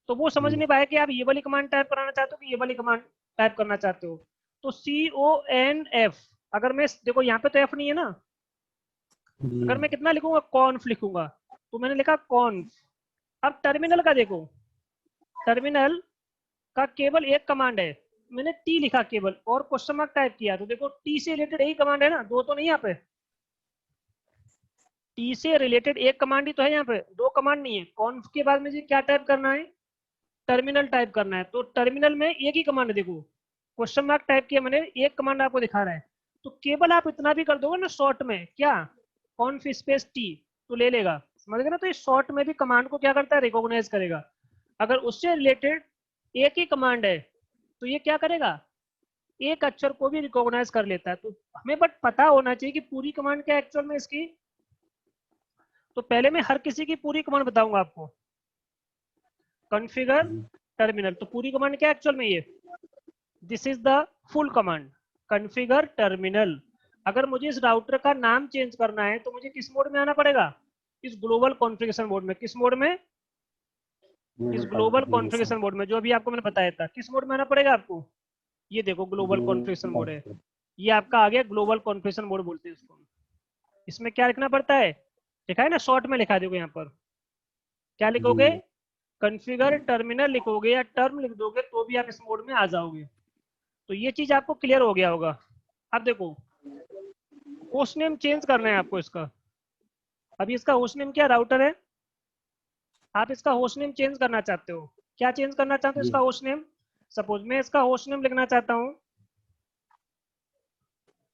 तो वो समझ जी नहीं पाया कि आप ये वाली कमांड टाइप कराना चाहते हो कि ये वाली कमांड टाइप करना चाहते हो। तो CONF, अगर मैं देखो यहाँ पे तो एफ नहीं है ना, जी अगर मैं कितना लिखूंगा, कॉन्फ लिखूंगा, तो मैंने लिखा कॉन्फ। अब टर्मिनल का देखो, टर्मिनल का केवल एक कमांड है, मैंने टी लिखा केवल, और क्वेश्चन मार्क टाइप किया, तो देखो टी से रिलेटेड यही कमांड है ना, दो तो नहीं यहाँ पे। टी से रिलेटेड एक कमांड ही तो है यहाँ पे, दो कमांड नहीं है। कॉन्फ के बाद मुझे क्या टाइप करना है? टर्मिनल टाइप करना है। तो टर्मिनल में एक ही कमांड है, देखो क्वेश्चन मार्क टाइप किया मैंने, एक कमांड आपको दिखा रहा है। तो केवल आप इतना भी कर दोगे ना शॉर्ट में, क्या, कॉन्फ स्पेस टी, तो ले लेगा, समझ गए ना? तो इस शॉर्ट में भी कमांड को क्या करता है? रिकॉग्नाइज करेगा। अगर उससे रिलेटेड एक ही कमांड है, तो ये क्या करेगा? एक अक्षर को भी रिकॉग्नाइज कर लेता है। तो हमें बट पता होना चाहिए कि पूरी कमांड क्या एक्चुअल में इसकी। तो पहले मैं हर किसी की पूरी कमांड बताऊंगा आपको। कॉन्फ़िगर जी टर्मिनल, तो पूरी कमांड क्या एक्चुअल में? ये this is the full command, configure terminal. अगर मुझे इस राउटर का नाम चेंज करना है तो मुझे किस मोड में आना पड़ेगा? इस ग्लोबल कॉन्फ़िगरेशन मोड में। किस मोड में? इस global global configuration configuration mode में, जो अभी आपको मैंने बताया था। किस मोड में आना पड़ेगा आपको? ये देखो ग्लोबल कॉन्फ़िगरेशन मोड है, global ये आपका आ गया ग्लोबल कॉन्फ़िगरेशन मोड बोलते हैं इसको। इसमें क्या लिखना पड़ता है? लिखा है ना, शॉर्ट में लिखा है देखो यहाँ पर। क्या लिखोगे? जी कॉन्फ़िगर टर्मिनल लिखोगे या टर्म लिख दोगे तो भी आप इस मोड में आ जाओगे। तो ये चीज आपको क्लियर हो गया होगा। अब देखो, होस्ट नेम चेंज करना है आपको इसका। अभी इसका होस्ट नेम क्या राउटर है, आप इसका होस्ट नेम चेंज करना चाहते हो। क्या चेंज करना चाहते हो जी इसका होस्ट नेम? सपोज मैं इसका होस्ट नेम लिखना चाहता हूँ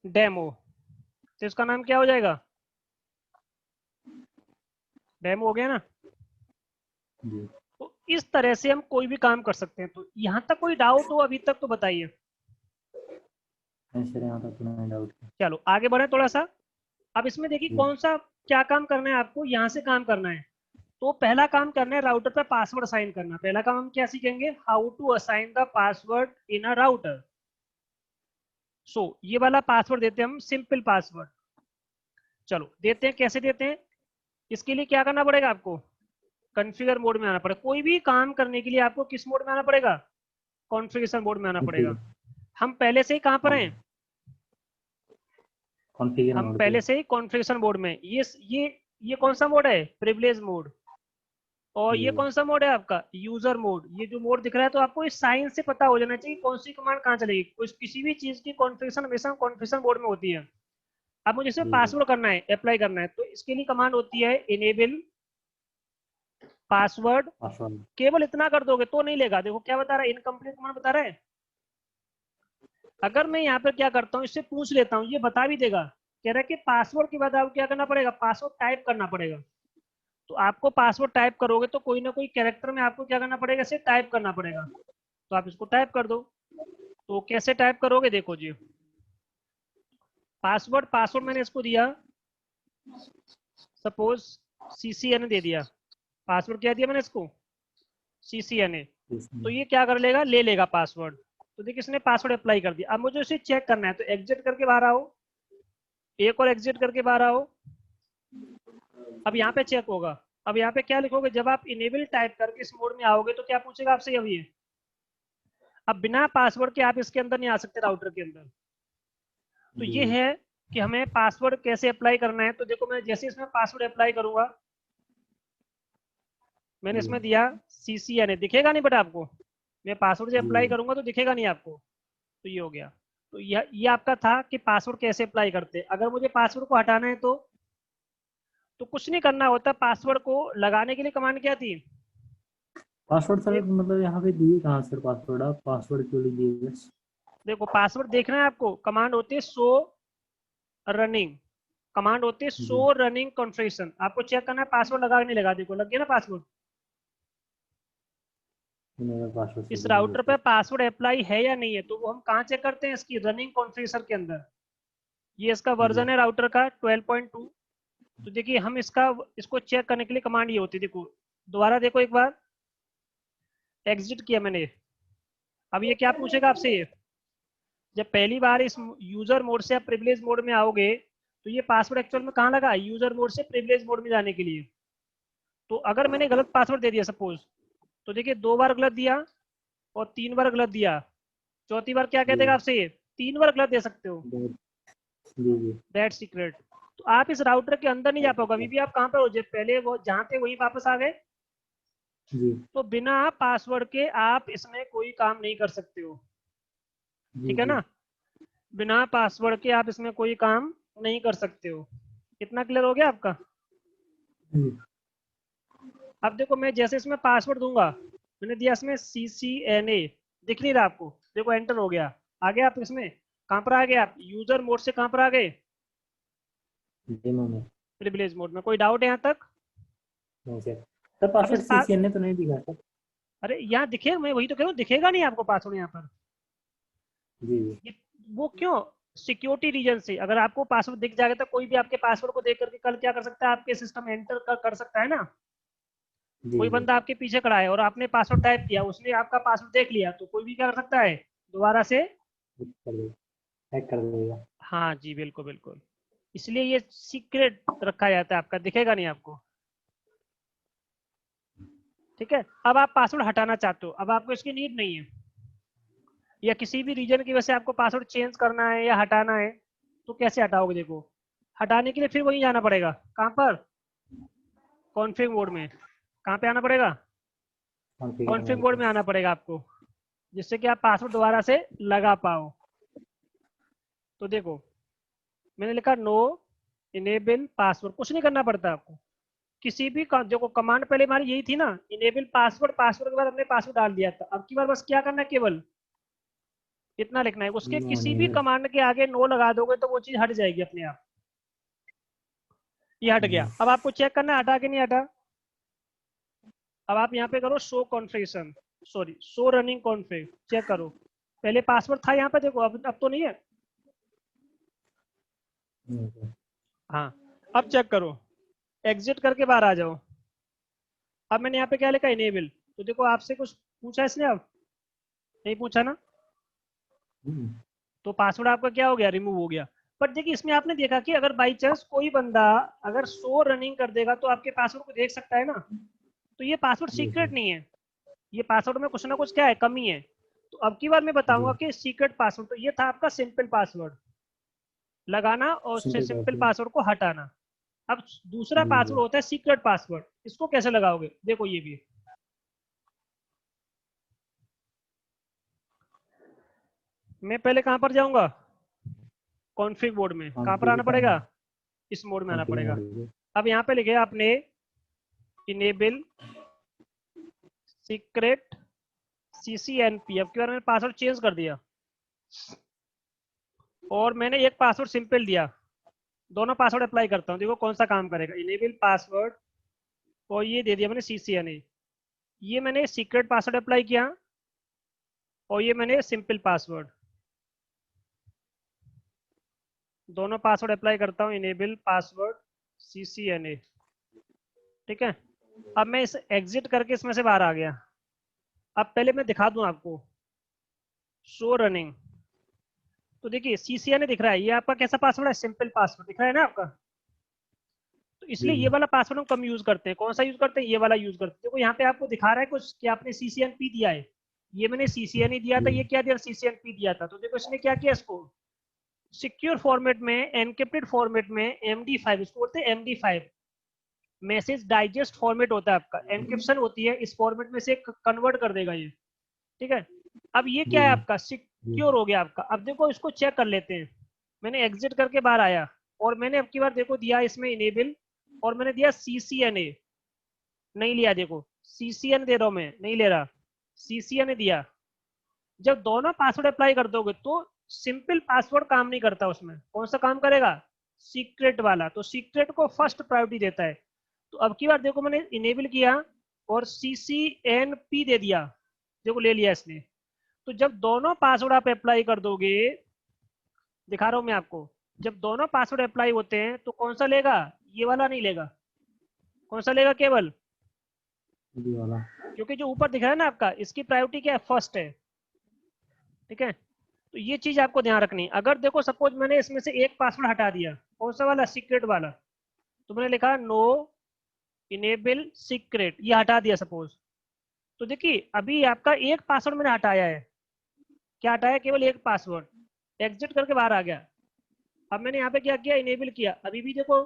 डेमो, तो इसका नाम क्या हो जाएगा? डेमो हो गया ना? जी तो इस तरह से हम कोई भी काम कर सकते हैं। तो यहाँ तक कोई डाउट हो अभी तक तो बताइए। नहीं सर, यहाँ तक तो नहीं डाउट है। चलो आगे बढ़े थोड़ा सा। अब इसमें देखिए जी। कौन सा क्या काम करना है आपको, यहाँ से काम करना है। तो पहला काम करना है राउटर पे पासवर्ड असाइन करना। पहला काम हम क्या सीखेंगे, how to assign the password in a router. So ये वाला पासवर्ड देते हैं हम, सिंपल पासवर्ड। चलो देते हैं, कैसे देते हैं। इसके लिए क्या करना पड़ेगा आपको, कॉन्फ़िगर मोड में आना पड़ेगा। कोई भी काम करने के लिए आपको किस मोड में आना पड़ेगा, कॉन्फ़िगरेशन मोड में आना जी। पड़ेगा। हम पहले से ही कहाँ पर हाँ, हैं, कॉन्फ़िगर हम मोड पे। पहले से ही कॉन्फ़िगरेशन मोड में। ये कौन सा मोड है, प्रिविलेज मोड। और ये जी। कौन सा मोड है आपका, यूजर मोड। ये जो मोड दिख रहा है, तो आपको इस साइन से पता हो जाना चाहिए कौन सी कमांड कहाँ चलेगी। किसी भी चीज की कॉन्फ़िगरेशन हमेशा कॉन्फ़िगरेशन मोड में होती है। अब मुझे इसमें जी। जी। पासवर्ड करना है, अप्लाई करना है, तो इसके लिए कमांड होती है इनेबल पासवर्ड। पासवर्ड। केवल इतना कर दोगे तो नहीं लेगा। देखो क्या बता रहा है, इनकम्प्लीट कमांड बता रहा है। अगर मैं यहाँ पर क्या करता हूँ, इससे पूछ लेता हूँ, ये बता भी देगा। कह रहा है कि पासवर्ड के बाद आपको क्या करना पड़ेगा, पासवर्ड टाइप करना पड़ेगा। तो आपको पासवर्ड टाइप करोगे तो कोई ना कोई कैरेक्टर में आपको क्या करना पड़ेगा, इसे टाइप करना पड़ेगा। तो आप इसको टाइप कर दो। तो कैसे टाइप करोगे, देखो जी। पासवर्ड पासवर्ड मैंने इसको दिया, सपोज CCNA दे दिया। पासवर्ड क्या दिया मैंने इसको, CCNA। तो ये क्या कर लेगा, ले लेगा पासवर्ड। तो देखिए इसने पासवर्ड अप्लाई कर दिया। अब मुझे इसे चेक करना है, तो एग्जिट करके बाहर आओ, एक और एग्जिट करके बाहर आओ। अब यहाँ पे चेक होगा। अब यहाँ पे क्या लिखोगे, जब आप इनेबल टाइप करके इस मोड में आओगे तो क्या पूछेगा आपसे, अब ये अब बिना पासवर्ड के आप इसके अंदर नहीं आ सकते, राउटर के अंदर। तो ये जी। है कि हमें पासवर्ड कैसे अप्लाई करना है। तो देखो मैं जैसे इसमें पासवर्ड अप्लाई करूंगा, मैंने जी। इसमें दिया CCNA, दिखेगा नहीं बट आपको, मैं पासवर्ड से अप्लाई जी। करूंगा तो दिखेगा नहीं आपको। तो ये हो गया। तो ये आपका था कि पासवर्ड कैसे अप्लाई करते हैं। अगर मुझे पासवर्ड को हटाना है तो कुछ नहीं करना होता। पासवर्ड को लगाने के लिए कमांड क्या थी, पासवर्ड सर, देख मतलब यहाँ पे दिए कहाँ सर पासवर्ड, आप पासवर्ड क्यों लीजिए बस। देखो पासवर्ड देखना है आपको, कमांड होती है शो रनिंग, कमांड होती है शो जी। Running configuration. आपको चेक करना है पासवर्ड लगा नहीं लगा। देखो लग गया ना पासवर्ड। मेरा पासवर्ड से इस नहीं है राउटर पे सर। पासवर्ड अप्लाई है या नहीं है, तो वो हम कहाँ चेक करते हैं, इसकी रनिंग कॉन्फ़िगरेशन के अंदर। ये इसका जी। वर्जन है राउटर का 12.2। तो देखिए हम इसको चेक करने के लिए कमांड ये होती है, देखो दोबारा देखो एक बार, एग्जिट किया मैंने। अब ये क्या पूछेगा आपसे, ये जब पहली बार इस यूजर मोड से आप प्रिविलेज मोड में आओगे, तो ये पासवर्ड एक्चुअल में कहाँ लगा, यूजर मोड से प्रिविलेज मोड में जाने के लिए। तो अगर मैंने गलत पासवर्ड दे दिया सपोज, तो देखिए 2 बार गलत दिया और 3 बार गलत दिया, चौथी बार क्या कह जी। देगा आपसे, ये 3 बार गलत दे सकते हो, जी। जी। That secret. तो आप इस राउटर के अंदर नहीं जा पाओगे। अभी भी आप कहाँ पर हो, जब पहले वो जहाँ थे वहीं वापस आ गए। जी। तो बिना पासवर्ड के आप इसमें कोई काम नहीं कर सकते हो, जी। ठीक है जी। ना। बिना पासवर्ड के आप इसमें कोई काम नहीं कर सकते हो। कितना क्लियर हो गया आपका। जी। अब देखो मैं जैसे इसमें पासवर्ड दूंगा, मैंने दिया इसमें CCNA, दिख नहीं रहा आपको, देखो एंटर हो गया। आ गया आप इसमें, कहाँ पर आ गए आप, यूजर मोड से कहाँ पर आ गए, डेमो में। प्रिविलेज मोड में। कोई डाउट है यहाँ तक। नहीं सर। सर अब इस पासवर्ड CCNA तो नहीं दिखा सर। अरे यहाँ दिखे, मैं वही तो कह रहा हूँ, दिखेगा नहीं आपको पासवर्ड यहाँ पर। जी। जी। ये वो क्यों, सिक्योरिटी रीजन से। अगर आपको पासवर्ड दिख जाएगा तो कोई भी आपके पासवर्ड को देख करके कल क्या कर सकता है, आपके सिस्टम में एंटर कर सकता है ना। जी। कोई जी। बंदा आपके पीछे खड़ा है और आपने पासवर्ड टाइप किया, उसने आपका पासवर्ड देख लिया, तो कोई भी क्या कर सकता है, दोबारा से। कर देगा, हैक कर देगा। हाँ जी बिल्कुल बिल्कुल। इसलिए ये सीक्रेट रखा जाता है, आपका दिखेगा नहीं आपको, ठीक है। अब आप पासवर्ड हटाना चाहते हो, अब आपको इसकी नीड नहीं है, या किसी भी रीजन की वजह से आपको पासवर्ड चेंज करना है या हटाना है, तो कैसे हटाओगे। देखो हटाने के लिए फिर वहीं जाना पड़ेगा, कहाँ पर, कॉन्फ़िग मोड में। कहाँ पे आना पड़ेगा, कॉन्फ़िगर कॉन्फ़िग मोड मोड पे। में आना पड़ेगा आपको, जिससे कि आप पासवर्ड दोबारा से लगा पाओ। तो देखो मैंने लिखा नो इनेबल पासवर्ड, कुछ नहीं करना पड़ता आपको। किसी भी देखो कमांड पहले हमारी यही थी ना, इनेबल पासवर्ड, पासवर्ड के बाद हमने पासवर्ड डाल दिया था। अब की बार बस क्या करना है, केवल इतना लिखना है। उसके नो किसी भी नहीं। कमांड के आगे नो लगा दोगे तो वो चीज हट जाएगी अपने आप। ये हट गया। अब आपको चेक करना है हटा के नहीं हटा। अब आप यहाँ पे करो show configuration, sorry show running config, check करो। पहले पासवर्ड था यहाँ पे, देखो अब तो नहीं है। नहीं सर। हाँ, अब चेक करो, एग्जिट करके बाहर आ जाओ। अब मैंने यहाँ पे क्या लिखा, इनेबल। तो देखो आपसे कुछ पूछा इसने, अब नहीं पूछा ना, तो पासवर्ड आपका क्या हो गया, रिमूव हो गया। बट देखिए इसमें आपने देखा कि अगर बाई चांस कोई बंदा अगर शो रनिंग कर देगा तो आपके पासवर्ड को देख सकता है ना। तो ये पासवर्ड जी सीक्रेट सर। नहीं है, ये पासवर्ड में कुछ ना कुछ क्या है, कमी है। तो अब की बार मैं बताऊंगा जी कि सीक्रेट पासवर्ड, तो ये था आपका सिंपल पासवर्ड लगाना और उससे सिंपल सिंपल पासवर्ड। पासवर्ड को हटाना। अब दूसरा जी पासवर्ड जी। होता है सीक्रेट पासवर्ड, इसको कैसे लगाओगे, देखो ये भी। मैं पहले कहां पर जाऊंगा, कॉन्फ़िग मोड में, कहां पर आना पड़ेगा, कॉन्फ़िगर। इस मोड में आना कॉन्फ़िगर पड़ेगा। मोड है। अब यहाँ पे लिखे आपने इनेबल सीक्रेट CCNP। अब की बार मैंने पासवर्ड चेंज कर दिया और मैंने एक पासवर्ड सिंपल दिया। दोनों पासवर्ड अप्लाई करता हूँ, देखो कौन सा काम करेगा। इनेबल पासवर्ड और ये दे दिया मैंने CCNA। ये मैंने सीक्रेट पासवर्ड अप्लाई किया और ये मैंने सिंपल पासवर्ड, दोनों पासवर्ड अप्लाई करता हूँ। इनेबल पासवर्ड CCNA, ठीक है। अब मैं इस एग्जिट करके इसमें से बाहर आ गया। अब पहले मैं दिखा दूं आपको शो रनिंग। तो देखिए CCNA दिख रहा है, ये आपका कैसा पासवर्ड है, सिंपल पासवर्ड दिख रहा है ना आपका। तो जी इसलिए जी। ये वाला पासवर्ड हम कम यूज करते हैं। कौन सा यूज करते हैं, ये वाला यूज करते हैं। देखो यहाँ पे आपको दिखा रहा है कुछ कि आपने CCNP दिया है, ये मैंने CCNA दिया था, जी ये क्या दिया, CCNP दिया था। तो देखो इसने क्या किया, इसको सिक्योर फॉर्मेट में, एनक्रिप्टेड फॉर्मेट में MD5, इसको बोलते हैं MD5, मैसेज डाइजेस्ट फॉर्मेट होता है आपका, एनक्रिप्शन होती है इस फॉर्मेट में से कन्वर्ट कर देगा ये, ठीक है। अब ये जी क्या है जी। आपका, जी सिक्योर हो गया आपका। अब देखो इसको चेक कर लेते हैं। मैंने एग्जिट करके बाहर आया और मैंने अब की बार देखो दिया इसमें इनेबल और मैंने दिया CCNA, नहीं लिया, देखो CCN दे रहा हूं मैं, नहीं ले रहा, CCNA दिया। जब दोनों पासवर्ड अप्लाई कर दोगे तो सिंपल पासवर्ड काम नहीं करता, उसमें कौन सा काम करेगा, सीक्रेट वाला। तो सीक्रेट को फर्स्ट प्रायोरिटी देता है। तो अब की बार देखो मैंने इनेबल किया और CCNP दे दिया, देखो ले लिया इसने। तो जब दोनों पासवर्ड आप अप्लाई कर दोगे, दिखा रहा हूं मैं आपको, जब दोनों पासवर्ड अप्लाई होते हैं तो कौन सा लेगा, ये वाला नहीं लेगा। कौन सा लेगा, केवल, जी वाला। क्योंकि जो ऊपर दिख रहा है ना आपका, इसकी प्रायोरिटी क्या है, फर्स्ट है, ठीक है। तो ये चीज आपको ध्यान रखनी है। अगर देखो सपोज मैंने इसमें से एक पासवर्ड हटा दिया, कौन सा वाला, सीक्रेट वाला, तो मैंने लिखा नो इनेबल सीक्रेट, ये हटा दिया सपोज। तो देखिए अभी आपका एक पासवर्ड मैंने हटाया है, क्या हटाया, केवल एक पासवर्ड। एग्जिट करके बाहर आ गया। अब मैंने यहाँ पे क्या किया, इनेबल किया, अभी भी देखो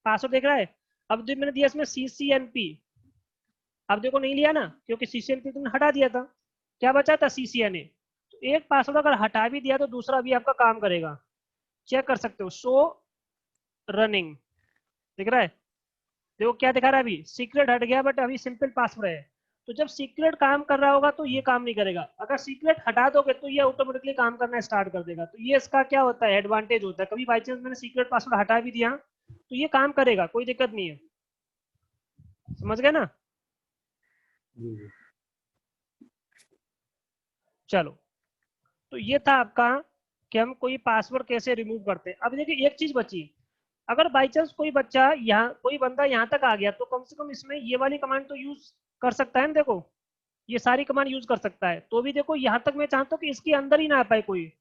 पासवर्ड देख रहा है। अब जो मैंने दिया इसमें CCNP, अब देखो नहीं लिया ना, क्योंकि CCNP तुमने हटा दिया था, क्या बचा था, CCNA। तो एक पासवर्ड अगर हटा भी दिया तो दूसरा भी आपका काम करेगा। चेक कर सकते हो, शो रनिंग, दिख रहा है। देखो क्या दिखा रहा है, अभी सीक्रेट हट गया बट अभी सिंपल पासवर्ड है। तो जब सीक्रेट काम कर रहा होगा तो ये काम नहीं करेगा, अगर सीक्रेट हटा दोगे तो ये ऑटोमेटिकली काम करना स्टार्ट कर देगा। तो ये इसका क्या होता है, एडवांटेज होता है। कभी बाई चांस मैंने सीक्रेट पासवर्ड हटा भी दिया तो ये काम करेगा, कोई दिक्कत नहीं है, समझ गए ना। जी जी। चलो, तो ये था आपका कि हम कोई पासवर्ड कैसे रिमूव करते हैं। अब देखिए एक चीज बची, अगर बाई चांस कोई बच्चा यहाँ, कोई बंदा यहाँ तक आ गया तो कम से कम इसमें ये वाली कमांड तो यूज कर सकता है ना। देखो ये सारी कमांड यूज कर सकता है, तो भी देखो यहाँ तक मैं चाहता हूँ कि इसके अंदर ही ना आ पाए कोई,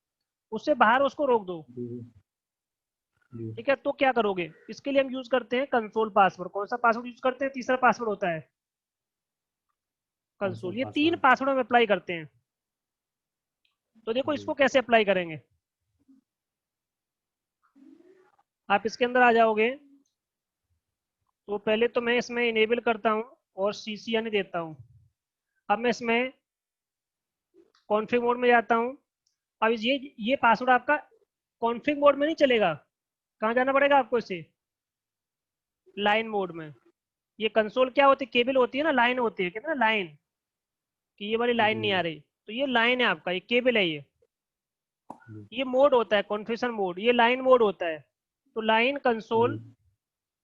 उससे बाहर उसको रोक दो, जी जी। जी ठीक है। तो क्या करोगे, इसके लिए हम यूज करते हैं कंसोल पासवर्ड। कौन सा पासवर्ड यूज करते हैं, तीसरा पासवर्ड होता है कंसोल कंसोल। ये तीन पासवर्ड। पासवर्ड हम अप्लाई करते हैं। तो देखो जी इसको कैसे अप्लाई करेंगे, आप इसके अंदर आ जाओगे। तो पहले तो मैं इसमें इनेबल करता हूँ और CCNA देता हूँ। अब मैं इसमें कॉन्फ़िग मोड में जाता हूँ। अब ये पासवर्ड आपका कॉन्फ़िग मोड में नहीं चलेगा, कहाँ जाना पड़ेगा आपको, इसे लाइन मोड में। ये कंसोल क्या होती है, केबल होती है ना, लाइन होती है, कहते हैं ना लाइन, कि ये वाली लाइन नहीं आ जी। रही, तो ये लाइन है आपका, ये केबल है ये। जी ये मोड होता है कॉन्फ़िगरेशन मोड, ये लाइन मोड होता है। तो लाइन जी। कंसोल,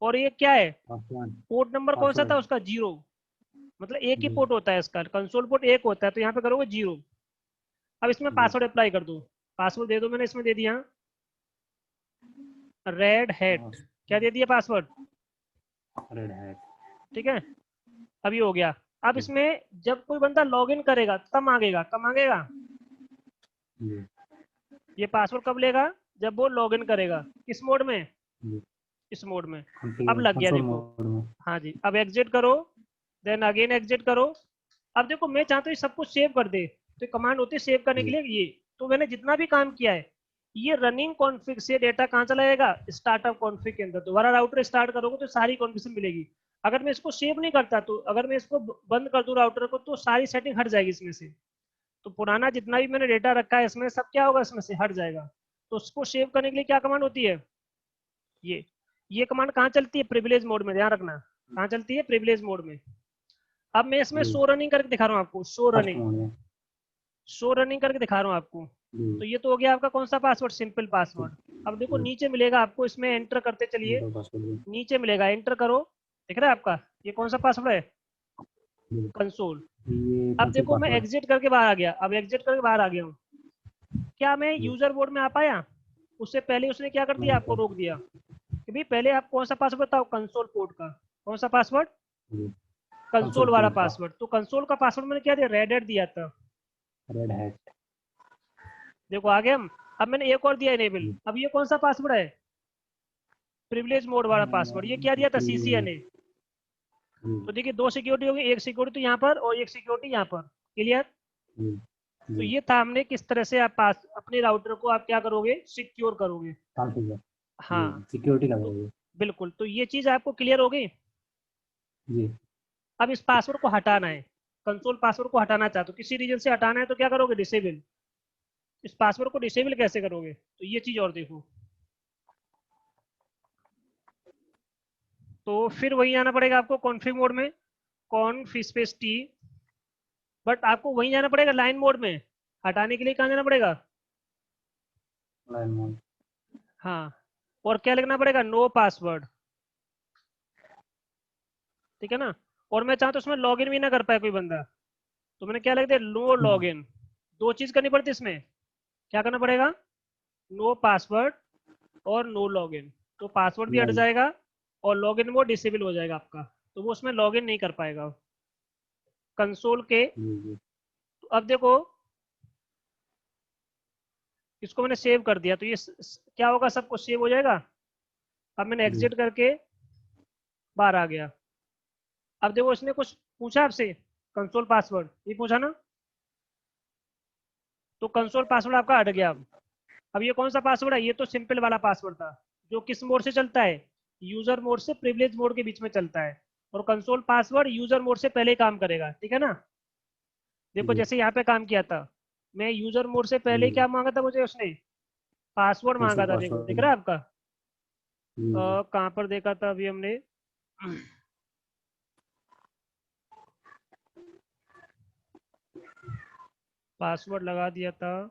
और ये क्या है, पासवर्ड। पोर्ट नंबर कौन सा था पासवर्ड। उसका, 0। मतलब एक ही जी। पोर्ट होता है इसका, कंसोल पोर्ट एक होता है, तो यहाँ पे करोगे 0। अब इसमें जी। पासवर्ड अप्लाई कर दो, पासवर्ड दे दो, मैंने इसमें दे दिया रेड हैट, क्या दे दिया पासवर्ड, रेड हैट। ठीक है। अभी हो गया। अब जी। इसमें जब कोई बंदा लॉगिन करेगा तब मांगेगा, कब मांगेगा, जी। ये पासवर्ड कब लेगा, जब वो लॉगिन करेगा, किस मोड में, जी। इस मोड में। अब लग गया कंसोल देखो, मोड में। हाँ जी। अब एग्जिट करो, देन अगेन एग्जिट करो। अब देखो मैं चाहता हूँ ये सब कुछ सेव कर दे, तो कमांड होती है सेव करने के जी। लिए ये। तो मैंने जितना भी काम किया है, ये रनिंग कॉन्फ़िग से डेटा कहाँ चला जाएगा, स्टार्टअप कॉन्फ़िग के अंदर। दोबारा राउटर स्टार्ट करोगे तो सारी कॉन्फ़िगरेशन मिलेगी। अगर मैं इसको सेव नहीं करता, तो अगर मैं इसको बंद कर दूं राउटर को, तो सारी सेटिंग हट जाएगी इसमें से। तो पुराना जितना भी मैंने डेटा रखा है इसमें, सब क्या होगा, इसमें से हट जाएगा। तो उसको सेव करने के लिए क्या कमांड होती है, ये ये कमांड कहाँ चलती है, प्रिविलेज मोड में, ध्यान रखना कहाँ चलती है, प्रिविलेज मोड में। अब मैं इसमें जी। शो रनिंग करके दिखा रहा हूँ आपको, शो फर्स्ट रनिंग, मोड में। शो रनिंग करके दिखा रहा हूँ आपको। जी। तो ये तो हो गया आपका कौन सा पासवर्ड, सिंपल तो पासवर्ड। अब देखो जी। नीचे मिलेगा आपको, इसमें एंटर करते चलिए, दो पासवर्ड। नीचे मिलेगा, एंटर करो, दिख रहा है आपका, ये कौन सा पासवर्ड है, जी। कंसोल। ये अब कंसोल देखो मैं पासवर्ड। एग्जिट करके बाहर आ गया, अब एग्जिट करके बाहर आ गया हूँ, क्या मैं जी। यूजर बोर्ड में आ पाया, उससे पहले उसने क्या कर दिया, नहीं आपको सर। रोक दिया कि भाई पहले आप कौन सा पासवर्ड बताओ, कंसोल पोर्ट का, कौन सा पासवर्ड, जी। कंसोल कंसोल वाला पोर्ट का। पासवर्ड। तो कंसोल का पासवर्ड मैंने क्या दिया, रेड दिया था, रेड हैट। देखो आ गए हम। अब मैंने एक और दिया इनेबल, जी। अब ये कौन सा पासवर्ड है, प्रिविलेज मोड वाला पासवर्ड, ये क्या दिया था, CCNA। तो देखिए दो सिक्योरिटी होगी, एक सिक्योरिटी यहाँ पर और एक सिक्योरिटी यहाँ पर, क्लियर। जी। तो जी। ये था हमने किस तरह से आप पास अपने राउटर को आप क्या करोगे, सिक्योर करोगे। कॉन्फ़िगर। जी। हाँ, सिक्योरिटी तो लगाओगे। बिल्कुल, तो ये चीज़ आपको क्लियर हो गई। जी। अब इस पासवर्ड को हटाना है, कंसोल पासवर्ड को हटाना चाहते हो, किसी रीजन से हटाना है, तो क्या करोगे, डिसेबल। इस पासवर्ड को डिसेबल कैसे करोगे, तो ये चीज़ और देखो। तो फिर वही आना पड़ेगा आपको कॉन्फ़िग मोड में, कॉन्फ स्पेस टी, बट आपको वहीं जाना पड़ेगा लाइन मोड में। हटाने के लिए कहाँ जाना पड़ेगा, लाइन मोड। हाँ, और क्या लिखना पड़ेगा, नो पासवर्ड, ठीक है ना। और मैं चाहता हूँ उसमें लॉगिन भी ना कर पाए कोई बंदा, तो मैंने क्या लिख दिया, नो लॉगिन। दो चीज करनी पड़ती है इसमें, क्या करना पड़ेगा, नो पासवर्ड और नो लॉगिन। तो पासवर्ड भी हट नहीं। जाएगा और लॉगिन वो डिसेबल हो जाएगा आपका, तो वो उसमें लॉगिन नहीं कर पाएगा कंसोल के। जी। जी। तो अब देखो इसको मैंने सेव कर दिया, तो ये क्या होगा, सब कुछ सेव हो जाएगा। अब मैंने जी। एग्जिट करके बाहर आ गया। अब देखो इसने कुछ पूछा आपसे, कंसोल पासवर्ड ये पूछा ना, तो कंसोल पासवर्ड आपका हट गया। अब ये कौन सा पासवर्ड है, ये तो सिंपल वाला पासवर्ड था, जो किस मोड से चलता है, यूजर मोड से प्रिविलेज मोड के बीच में चलता है। और कंसोल पासवर्ड यूजर मोड से पहले ही काम करेगा, ठीक है ना। देखो जी। जैसे यहाँ पे काम किया था, मैं यूजर मोड से पहले ही जी। क्या मांगा था मुझे उसने, पासवर्ड मांगा कंसोल था, देखो दिख पासवर्ड। रहा है आपका। जी। कहाँ पर देखा था अभी हमने, पासवर्ड लगा दिया था,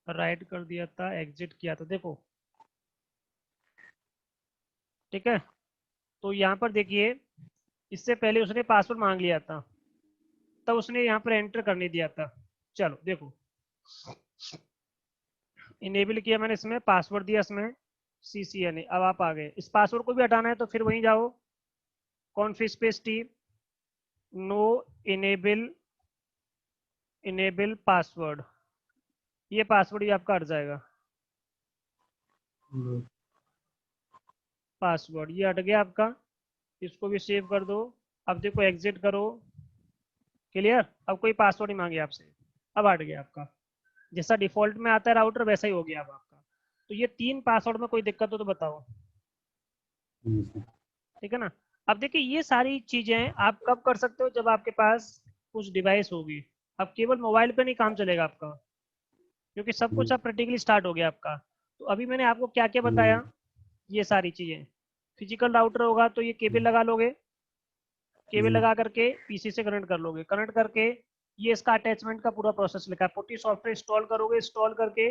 राइट कर दिया था, एग्जिट किया था, देखो, ठीक है। तो यहाँ पर देखिए, इससे पहले उसने पासवर्ड मांग लिया था, तब उसने यहाँ पर एंटर करने दिया था। चलो देखो, इनेबल किया मैंने, इसमें पासवर्ड दिया, इसमें CCNA। अब आप आ गए, इस पासवर्ड को भी हटाना है तो फिर वहीं जाओ, config space T, no enable, enable password, ये पासवर्ड भी आपका हट जाएगा, जी। पासवर्ड ये हट गया आपका। इसको भी सेव कर दो। अब देखो एग्जिट करो, क्लियर। अब कोई पासवर्ड नहीं मांगे आपसे, अब हट गया आपका, जैसा डिफॉल्ट में आता है राउटर वैसा ही हो गया अब आपका। तो ये 3 पासवर्ड में कोई दिक्कत हो तो बताओ, जी सर। ठीक है ना। अब देखिए ये सारी चीजें आप कब कर सकते हो, जब आपके पास कुछ डिवाइस होगी। अब केवल मोबाइल पे नहीं काम चलेगा आपका, क्योंकि सब जी। कुछ अब प्रैक्टिकली स्टार्ट हो गया आपका। तो अभी मैंने आपको क्या क्या जी। बताया, ये सारी चीजें। फिजिकल राउटर होगा तो ये केबल लगा लोगे, केबल जी। लगा करके पीसी से कनेक्ट कर लोगे, कनेक्ट करके ये इसका अटैचमेंट का पूरा प्रोसेस लिखा है, पुट्टी सॉफ्टवेयर इंस्टॉल करोगे, इंस्टॉल करके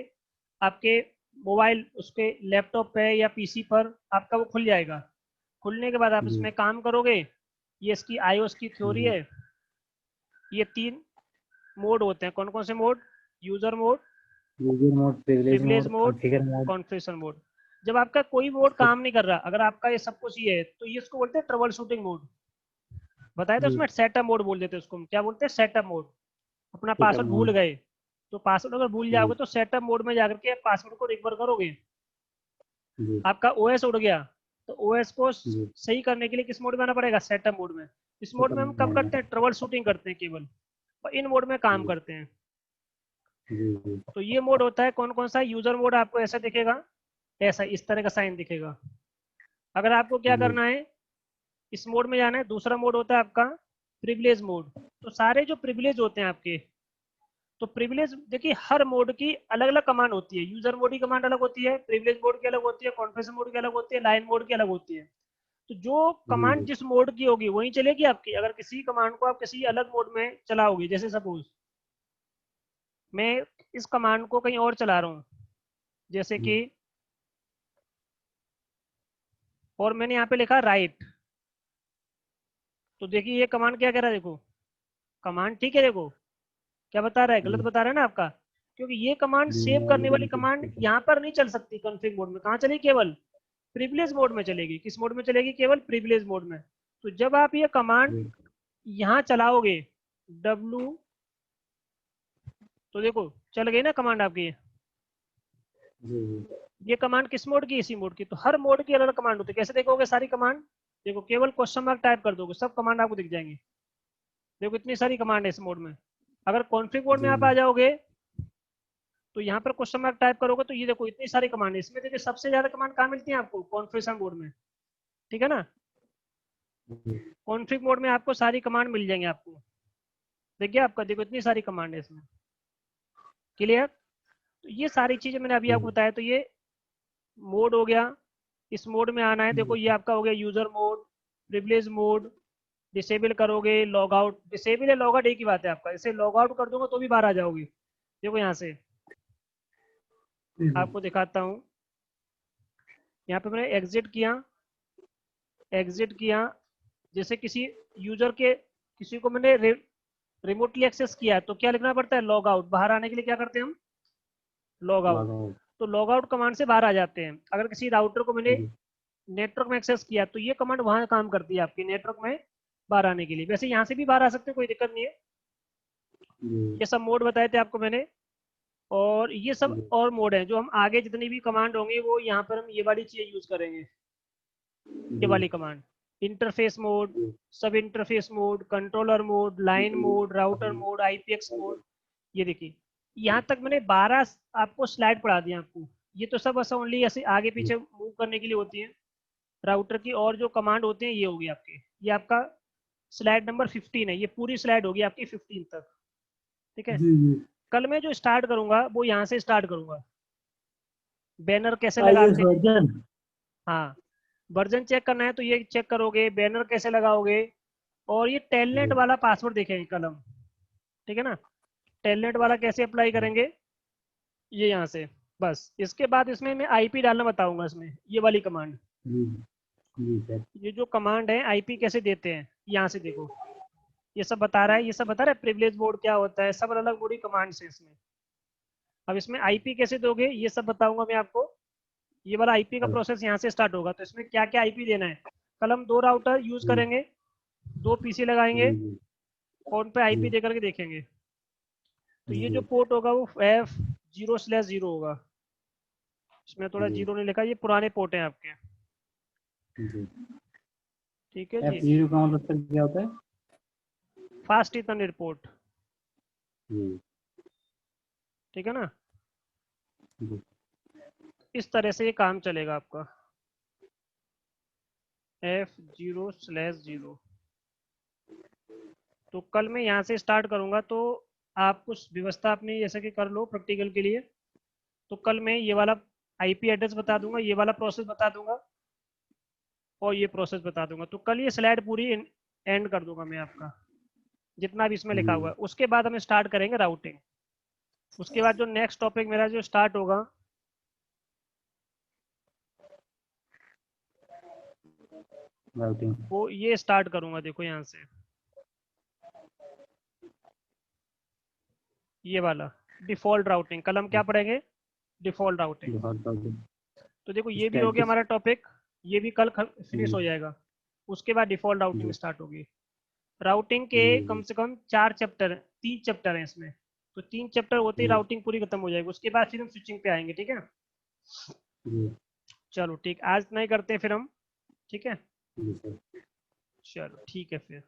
आपके मोबाइल उसके लैपटॉप पे या पीसी पर आपका वो खुल जाएगा। खुलने के बाद आप जी। इसमें काम करोगे, ये इसकी आईओएस की थ्योरी है। ये 3 मोड होते हैं, कौन कौन से mode? User mode, user mode, privilege privilege mode, mode, configure mode. Configuration mode. जब आपका कोई मोड काम नहीं कर रहा, अगर आपका ये सब कुछ ये है, तो ये इसको बोलते हैं ट्रबल शूटिंग मोड। बताया था जी उसमें सेटअप मोड बोल देते हैं उसको, हम क्या बोलते हैं? Setup mode. अपना सेटअप पासवर्ड भूल मोड। गए, तो पासवर्ड अगर भूल जी जाओगे तो सेटअप मोड में जाकर के पासवर्ड को रिकवर करोगे। जी आपका ओएस उड़ गया, तो ओएस को जी सही करने के लिए किस मोड में आना पड़ेगा? सेटअप मोड में। इस मोड सेटअप में हम कब मोड करते में। हैं? ट्रबल शूटिंग करते हैं केवल, और इन मोड में काम जी करते हैं। जी जी तो ये मोड होता है कौन कौन सा? यूजर मोड आपको ऐसा दिखेगा, ऐसा इस तरह का साइन दिखेगा। अगर आपको क्या जी करना है, इस मोड में जाना है। दूसरा मोड होता है आपका प्रिविलेज मोड। तो सारे जो प्रिविलेज होते हैं आपके, तो प्रिविलेज देखिए हर मोड की अलग अलग कमांड होती है। यूजर मोड की कमांड अलग होती है, प्रिविलेज मोड की अलग होती है, कॉन्फ़िगरेशन मोड की अलग होती है, लाइन मोड की अलग होती है। तो जो जी कमांड जी जिस मोड की होगी वही चलेगी आपकी। अगर किसी कमांड को आप किसी अलग मोड में चलाओगे, जैसे सपोज मैं इस कमांड को कहीं और चला रहा हूँ, जैसे जी कि, और मैंने यहाँ पे लिखा राइट, तो देखिए ये कमांड क्या कह रहा है, देखो कमांड ठीक है, देखो क्या बता रहा है, गलत जी बता रहा है ना आपका। क्योंकि ये कमांड जी सेव मैं करने वाली ऑलरेडी कमांड यहाँ पर नहीं चल सकती कॉन्फ़िग मोड में। कहाँ चलेगी? केवल प्रिविलेज मोड में चलेगी। किस मोड में चलेगी? केवल प्रिविलेज मोड में। तो जब आप ये कमांड जी यहाँ चलाओगे, डब्लू, तो देखो चल गई ना कमांड आपकी जी ये कमांड किस मोड की? इसी मोड की। तो हर मोड की अलग अलग कमांड होती है। कैसे देखोगे सारी कमांड? देखो केवल क्वेश्चन मार्क टाइप कर दोगे, सब कमांड आपको दिख जाएंगे। देखो इतनी सारी कमांड है इस मोड में। अगर कॉन्फ़िग मोड में जी आप आ जाओगे, तो यहाँ पर क्वेश्चन मार्क टाइप करोगे, तो ये देखो इतनी सारी कमांड है इसमें। देखिए सबसे ज्यादा कमांड कहाँ मिलती है आपको? कॉन्फ़िगरेशन मोड में, ठीक है ना। जी कॉन्फ़िग मोड में आपको सारी कमांड मिल जाएंगे आपको। देखिए आपका, देखो इतनी सारी कमांड है इसमें। क्लियर? तो ये सारी चीजें मैंने अभी आपको बताया। तो ये मोड हो गया, इस मोड में आना है। देखो ये आपका हो गया user mode, privilege mode. Disable करोगे, लॉग आउट, डिसेबल या लॉग आउट एक ही बात है आपका। इसे लॉग आउट कर दूंगा तो भी बाहर आ जाओगे। देखो यहाँ से जी आपको दिखाता हूँ। यहाँ पे मैंने एग्जिट किया, एग्जिट किया। जैसे किसी यूजर के, किसी को मैंने रिमोटली एक्सेस किया है, तो क्या लिखना पड़ता है? Log out. बाहर आने के लिए क्या करते हैं हम? Log out. Log out. तो लॉग आउट कमांड से बाहर आ जाते हैं। अगर किसी राउटर को मैंने जी नेटवर्क में एक्सेस किया, तो ये कमांड वहां काम करती है आपकी नेटवर्क में बाहर आने के लिए। वैसे यहाँ से भी बाहर आ सकते हैं, कोई दिक्कत नहीं है। जी ये सब मोड बताए थे आपको मैंने, और ये सब जी और मोड है जो हम आगे जितनी भी कमांड होंगे वो यहाँ पर हम ये वाली चीज़ यूज करेंगे। ये जी वाली कमांड, इंटरफेस मोड, जी sub interface mode, controller mode, line जी mode, router mode, IPX mode. ये देखिए यहाँ तक मैंने 12 आपको स्लाइड पढ़ा दिया आपको। ये तो सब ऐसा ओनली ऐसे आगे पीछे मूव करने के लिए होती है राउटर की। और जो कमांड होते हैं ये होगी आपके, ये आपका स्लाइड नंबर 15 है। ये पूरी स्लाइड होगी आपकी 15 तक, ठीक है। जी जी कल मैं जो स्टार्ट करूंगा वो यहाँ से स्टार्ट करूंगा। बैनर कैसे आईएएस लगाते हैं, वर्जन। हाँ, वर्जन चेक करना है तो ये चेक करोगे, बैनर कैसे लगाओगे। और ये टेलनेट जी वाला पासवर्ड देखेंगे कल हम, ठीक है ना। टेलनेट वाला कैसे अप्लाई करेंगे, ये यहाँ से। बस इसके बाद इसमें मैं आईपी डालना बताऊंगा इसमें, ये वाली कमांड। जी जी सर। ये जो कमांड है आईपी कैसे देते हैं, यहाँ से देखो ये सब बता रहा है। ये सब बता रहा है प्रिविलेज मोड क्या होता है, सब अलग अलग मोड की कमांड्स है इसमें। अब इसमें आईपी कैसे दोगे ये सब बताऊंगा मैं आपको। ये वाला आईपी का हेलो। प्रोसेस यहाँ से स्टार्ट होगा। तो इसमें क्या क्या आईपी देना है, कल हम 2 राउटर यूज जी करेंगे, 2 पीसी लगाएंगे, जी जी और उन पे आईपी जी दे करके देखेंगे। तो ये जो जी पोर्ट होगा वो F0/0 होगा। इसमें थोड़ा जी जीरो नहीं लिखा, ये पुराने पोर्ट हैं आपके, जी ठीक है जी। F0 का मतलब सर क्या होता है? फास्ट इथरनेट पोर्ट, जी ठीक है ना। जी इस तरह से ये काम चलेगा आपका, F0/0। तो कल मैं यहाँ से स्टार्ट करूँगा, तो आप कुछ व्यवस्था अपनी जैसे कि कर लो प्रैक्टिकल के लिए। तो कल मैं ये वाला आईपी एड्रेस बता दूंगा, ये वाला प्रोसेस बता दूंगा, और ये प्रोसेस बता दूंगा। तो कल ये स्लाइड पूरी एंड कर दूंगा मैं आपका, जितना भी इसमें लिखा हुआ जी है। उसके बाद हम स्टार्ट करेंगे राउटिंग। उसके बाद जो नेक्स्ट टॉपिक मेरा जो स्टार्ट होगा, राउटिंग। वो ये स्टार्ट करूंगा, देखो यहाँ से ये वाला डिफॉल्ट राउटिंग, कल हम क्या पढ़ेंगे? Default routing. Default routing. तो देखो ये भी हो गया स्टैटिक। हमारा टॉपिक, ये भी कल फिनिश हो जाएगा। उसके बाद डिफॉल्ट राउटिंग जी स्टार्ट होगी। राउटिंग के जी कम जी से कम 4 चैप्टर, 3 चैप्टर हैं इसमें। तो 3 चैप्टर होते ही जी राउटिंग पूरी खत्म हो जाएगी, उसके बाद फिर हम स्विचिंग पे आएंगे, ठीक है? जी चलो ठीक, आज नहीं करते हैं फिर हम, ठीक है? जी सर। चलो ठीक है फिर।